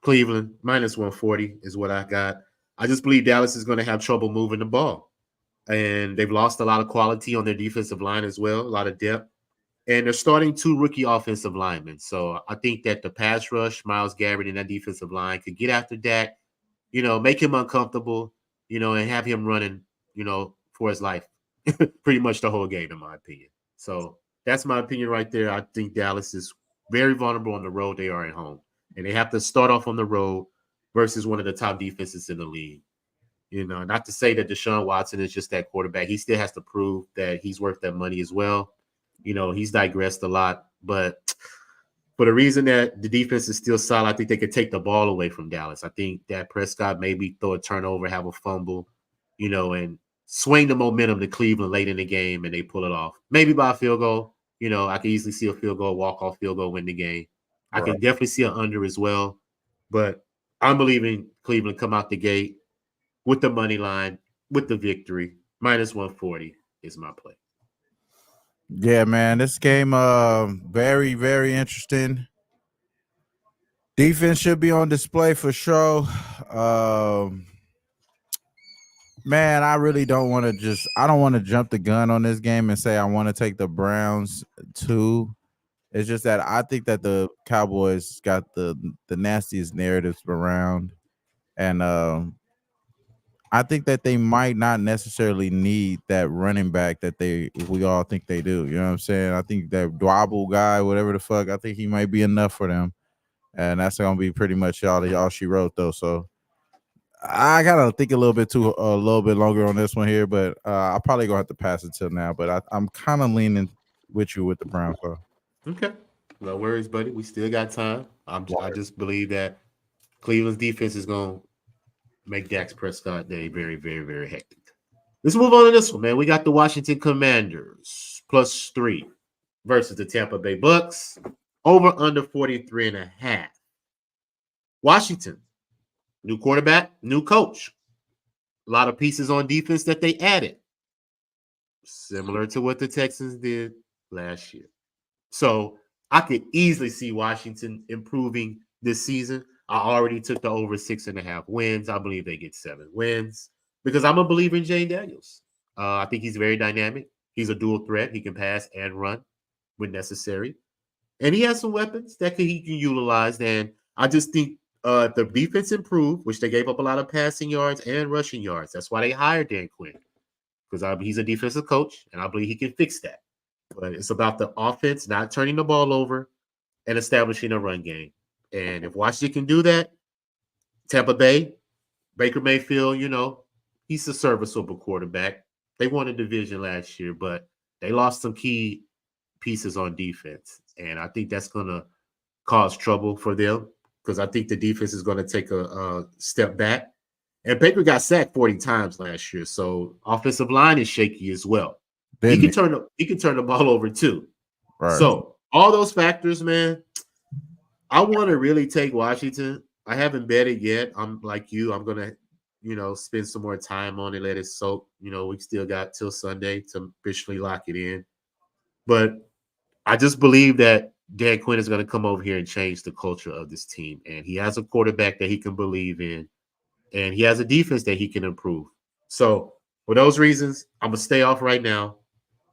Cleveland, minus 140 is what I got. I just believe Dallas is going to have trouble moving the ball. And they've lost a lot of quality on their defensive line as well, a lot of depth. And they're starting 2 rookie offensive linemen. So I think that the pass rush, Myles Garrett and that defensive line could get after Dak, make him uncomfortable, and have him running, for his life pretty much the whole game, in my opinion. So that's my opinion right there. I think Dallas is very vulnerable on the road. They are at home. And they have to start off on the road versus one of the top defenses in the league. Not to say that Deshaun Watson is just that quarterback. He still has to prove that he's worth that money as well. He's digressed a lot. But for the reason that the defense is still solid, I think they could take the ball away from Dallas. I think that Prescott maybe throw a turnover, have a fumble, and swing the momentum to Cleveland late in the game, and they pull it off. Maybe by a field goal. I can easily see a field goal, walk-off field goal, win the game. I can definitely see an under as well. But I'm believing Cleveland come out the gate with the money line, with the victory. Minus 140 is my play. Yeah, man. This game very, very interesting. Defense should be on display for sure. Man, I really don't want to I don't want to jump the gun on this game and say I want to take the Browns too. It's just that I think that the Cowboys got the nastiest narratives around. And I think that they might not necessarily need that running back that we all think they do. You know what I'm saying? I think that Dwabble guy, whatever the fuck, I think he might be enough for them. And that's going to be pretty much all she wrote, though. So I got to think a little bit longer on this one here, but I'll probably going to have to pass it till now. But I'm kind of leaning with you with the Browns, though. Okay. No worries, buddy. We still got time. I just believe that Cleveland's defense is going to make Dak Prescott day very, very, very hectic. Let's move on to this one, man. We got the Washington Commanders +3 versus the Tampa Bay Bucks. Over under 43.5. Washington, new quarterback, new coach. A lot of pieces on defense that they added. Similar to what the Texans did last year. So I could easily see Washington improving this season. I already took the over 6.5 wins. I believe they get 7 wins because I'm a believer in Jane Daniels. I think he's very dynamic. He's a dual threat. He can pass and run when necessary. And he has some weapons that he can utilize. And I just think if the defense improved, which they gave up a lot of passing yards and rushing yards, that's why they hired Dan Quinn, because he's a defensive coach, and I believe he can fix that. But it's about the offense not turning the ball over and establishing a run game. And if Washington can do that, Tampa Bay, Baker Mayfield, he's a serviceable quarterback. They won a division last year, but they lost some key pieces on defense. And I think that's going to cause trouble for them because I think the defense is going to take a step back. And Baker got sacked 40 times last year, so offensive line is shaky as well. He can turn the ball over too. Right. So all those factors, man, I want to really take Washington. I haven't bet it yet. I'm like you. I'm going to, spend some more time on it, let it soak. We still got till Sunday to officially lock it in. But I just believe that Dan Quinn is going to come over here and change the culture of this team. And he has a quarterback that he can believe in. And he has a defense that he can improve. So for those reasons, I'm going to stay off right now.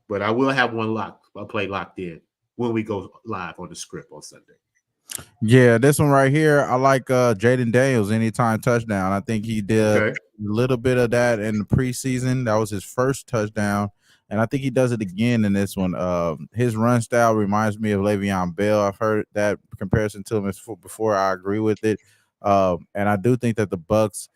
But I will have a play locked in when we go live on the script on Sunday. Yeah, this one right here, I like Jaden Daniels anytime touchdown. I think he did a Okay. little bit of that in the preseason. That was his first touchdown, and I think he does it again in this one. His run style reminds me of Le'Veon Bell. I've heard that comparison to him before. I agree with it, and I do think that the Bucks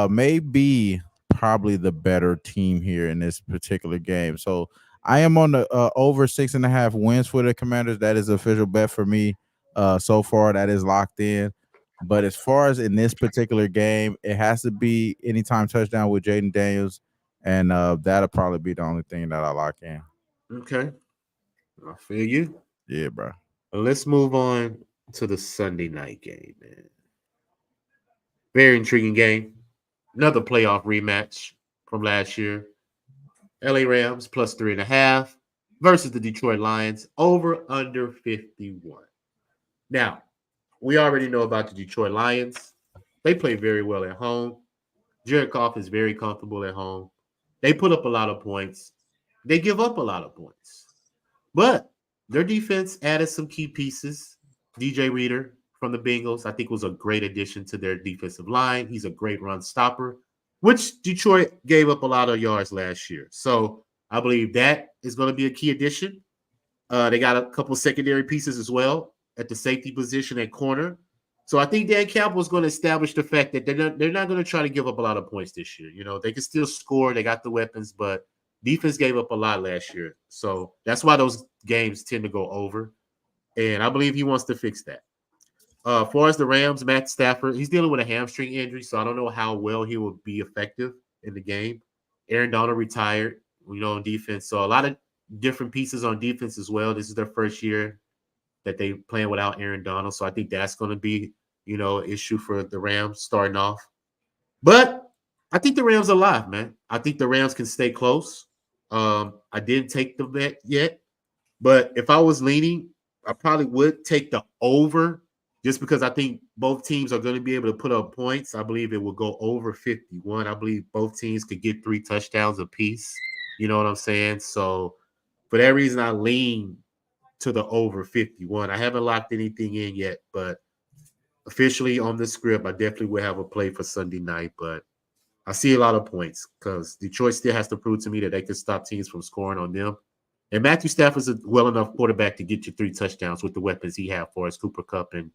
may be probably the better team here in this particular game. So I am on the over 6.5 wins for the Commanders. That is an official bet for me. So far, that is locked in. But as far as in this particular game, it has to be anytime touchdown with Jaden Daniels, and that'll probably be the only thing that I lock in. Okay. I feel you. Yeah, bro. Let's move on to the Sunday night game, man. Very intriguing game. Another playoff rematch from last year. LA Rams plus 3.5 versus the Detroit Lions over under 51. Now, we already know about the Detroit Lions. They play very well at home. Jared Goff is very comfortable at home. They put up a lot of points. They give up a lot of points. But their defense added some key pieces. DJ Reader from the Bengals, I think, was a great addition to their defensive line. He's a great run stopper, which Detroit gave up a lot of yards last year. So I believe that is going to be a key addition. They got a couple secondary pieces as well at the safety position at corner. So I think Dan Campbell is going to establish the fact that they're not going to try to give up a lot of points this year. You know, they can still score. They got the weapons, but defense gave up a lot last year. So that's why those games tend to go over. And I believe he wants to fix that. As far as the Rams, Matt Stafford, he's dealing with a hamstring injury, so I don't know how well he will be effective in the game. Aaron Donald retired, on defense. So a lot of different pieces on defense as well. This is their first year that they playing without Aaron Donald. So I think that's going to be, an issue for the Rams starting off. But I think the Rams are alive, man. I think the Rams can stay close. I didn't take the bet yet, but if I was leaning, I probably would take the over just because I think both teams are going to be able to put up points. I believe it will go over 51. I believe both teams could get 3 touchdowns apiece. You know what I'm saying? So for that reason, I lean to the over 51. I haven't locked anything in yet, but officially on the script, I definitely will have a play for Sunday night. But I see a lot of points because Detroit still has to prove to me that they can stop teams from scoring on them. And Matthew Stafford's a well enough quarterback to get you 3 touchdowns with the weapons he has for us, Cooper Kupp and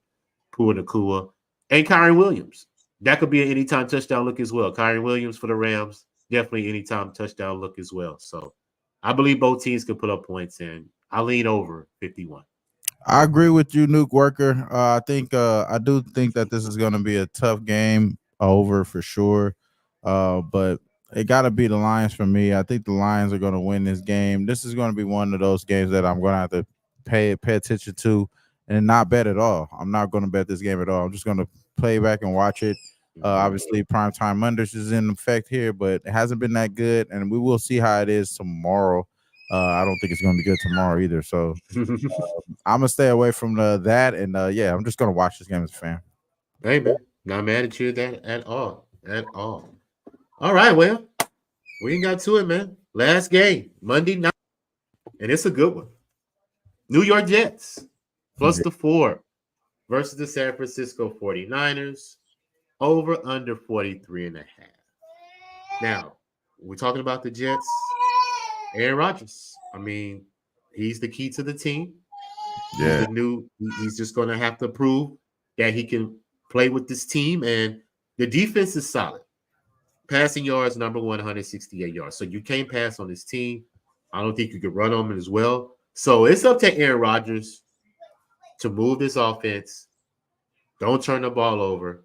Pua Nakua, and Kyron Williams. That could be an anytime touchdown look as well. Kyron Williams for the Rams, definitely anytime touchdown look as well. So I believe both teams can put up points, and I lean over 51. I agree with you, Nuke Worker. I do think that this is going to be a tough game over for sure. But it got to be the Lions for me. I think the Lions are going to win this game. This is going to be one of those games that I'm going to have to pay attention to and not bet at all. I'm not going to bet this game at all. I'm just going to play back and watch it. Obviously, primetime Mondays is in effect here, but it hasn't been that good, and we will see how it is tomorrow. I don't think it's going to be good tomorrow either. So I'm gonna stay away from that, and I'm just gonna watch this game as a fan. Hey man, not mad at you that at all, All right, well, we ain't got to it, man. Last game, Monday night, and it's a good one. New York Jets plus the 4 versus the San Francisco 49ers over under 43.5. Now, we're talking about the Jets. Aaron Rodgers. I mean, he's the key to the team. Yeah. He's just going to have to prove that he can play with this team. And the defense is solid. Passing yards, number 168 yards. So you can't pass on this team. I don't think you could run on them as well. So it's up to Aaron Rodgers to move this offense. Don't turn the ball over.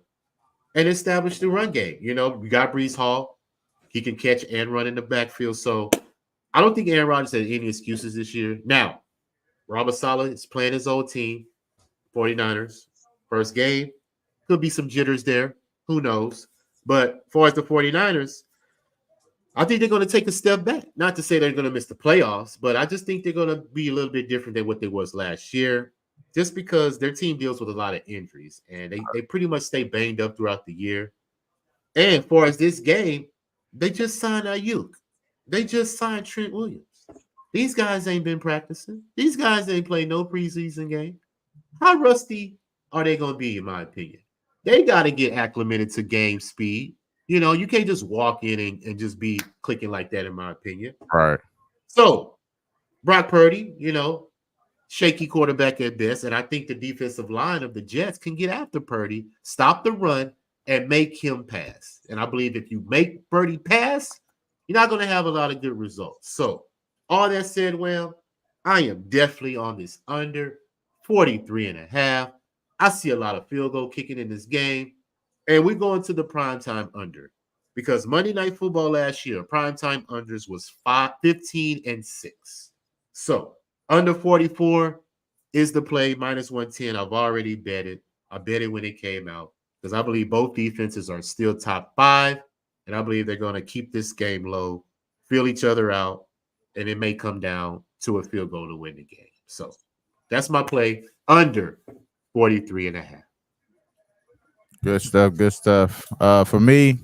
And establish the run game. You got Breece Hall. He can catch and run in the backfield. So I don't think Aaron Rodgers has any excuses this year. Now, Robert Saleh is playing his old team, 49ers. First game. Could be some jitters there. Who knows? But as far as the 49ers, I think they're going to take a step back. Not to say they're going to miss the playoffs, but I just think they're going to be a little bit different than what they was last year, just because their team deals with a lot of injuries, and they pretty much stay banged up throughout the year. And as far as this game, they just signed Ayuk. They just signed Trent Williams. These guys ain't been practicing. These guys ain't played no preseason game. How rusty are they going to be, in my opinion? They got to get acclimated to game speed. You know, you can't just walk in and just be clicking like that, in my opinion. Right. So, Brock Purdy, you know, shaky quarterback at best. And I think the defensive line of the Jets can get after Purdy, stop the run, and make him pass. And I believe if you make Purdy pass, you're not going to have a lot of good results. So, all that said, well, I am definitely on this under 43.5. I see a lot of field goal kicking in this game. And we're going to the primetime under. Because Monday Night Football last year, primetime unders was 15-6. So, under 44 is the play, minus 110. I've already bet it. I bet it when it came out. Because I believe both defenses are still top 5. And I believe they're going to keep this game low, feel each other out, and it may come down to a field goal to win the game. So that's my play, under 43.5. Good stuff. Good stuff. For me,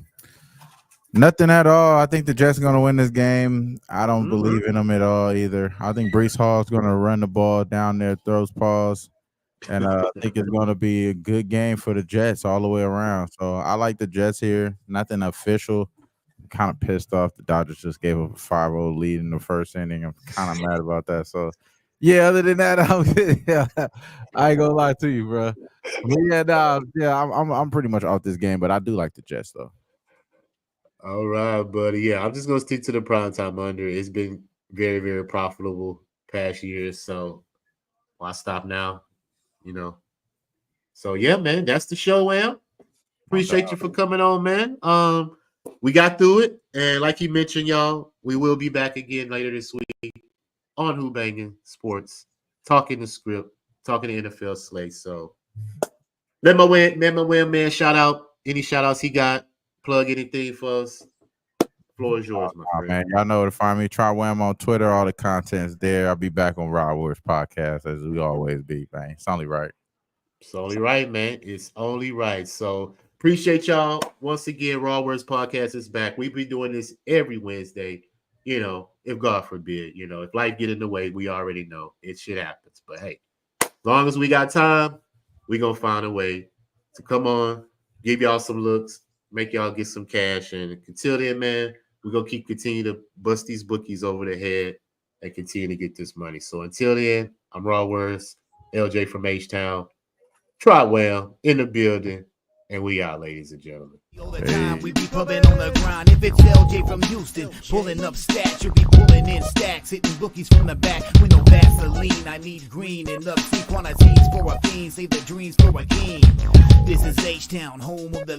nothing at all. I think the Jets are going to win this game. I don't believe in them at all either. I think Breece Hall is going to run the ball down there, throws paws. And I think it's going to be a good game for the Jets all the way around. So I like the Jets here. Nothing official. I'm kind of pissed off. The Dodgers just gave up a 5-0 lead in the first inning. I'm kind of mad about that. So, yeah, other than that, I ain't going to lie to you, bro. But I'm pretty much off this game, but I do like the Jets, though. All right, buddy. Yeah, I'm just going to stick to the primetime under. It's been very, very profitable past years. So why stop now? You know, so yeah, man, that's the show, Am. Appreciate you for coming on, man. We got through it, and like you mentioned, y'all, we will be back again later this week on Who Banging Sports, talking the script, talking the NFL slate. So let my man shout out any shout outs he got, plug anything for us. Floor is yours, my friend. Man, y'all know where to find me. Try Wham on Twitter. All the content's there. I'll be back on RaWordz podcast as we always be, man. It's only right. It's only right, man. It's only right. So appreciate y'all. Once again, RaWordz podcast is back. We be doing this every Wednesday. You know, if God forbid, you know, if life get in the way, we already know it shit happens. But hey, as long as we got time, we gonna find a way to come on, give y'all some looks, make y'all get some cash. And until then, man, we're going to continue to bust these bookies over the head and continue to get this money. So until then, I'm RaWordz, LJ from H-Town. Try well in the building, and we out, ladies and gentlemen. All the time we be pumping on the grind. If it's LJ from Houston, pulling up stats, you'll be pulling in stacks, hitting bookies from the back with no Vaseline. I need green and up quantities for a fiend, save the dreams for a king. This is H-Town, home of the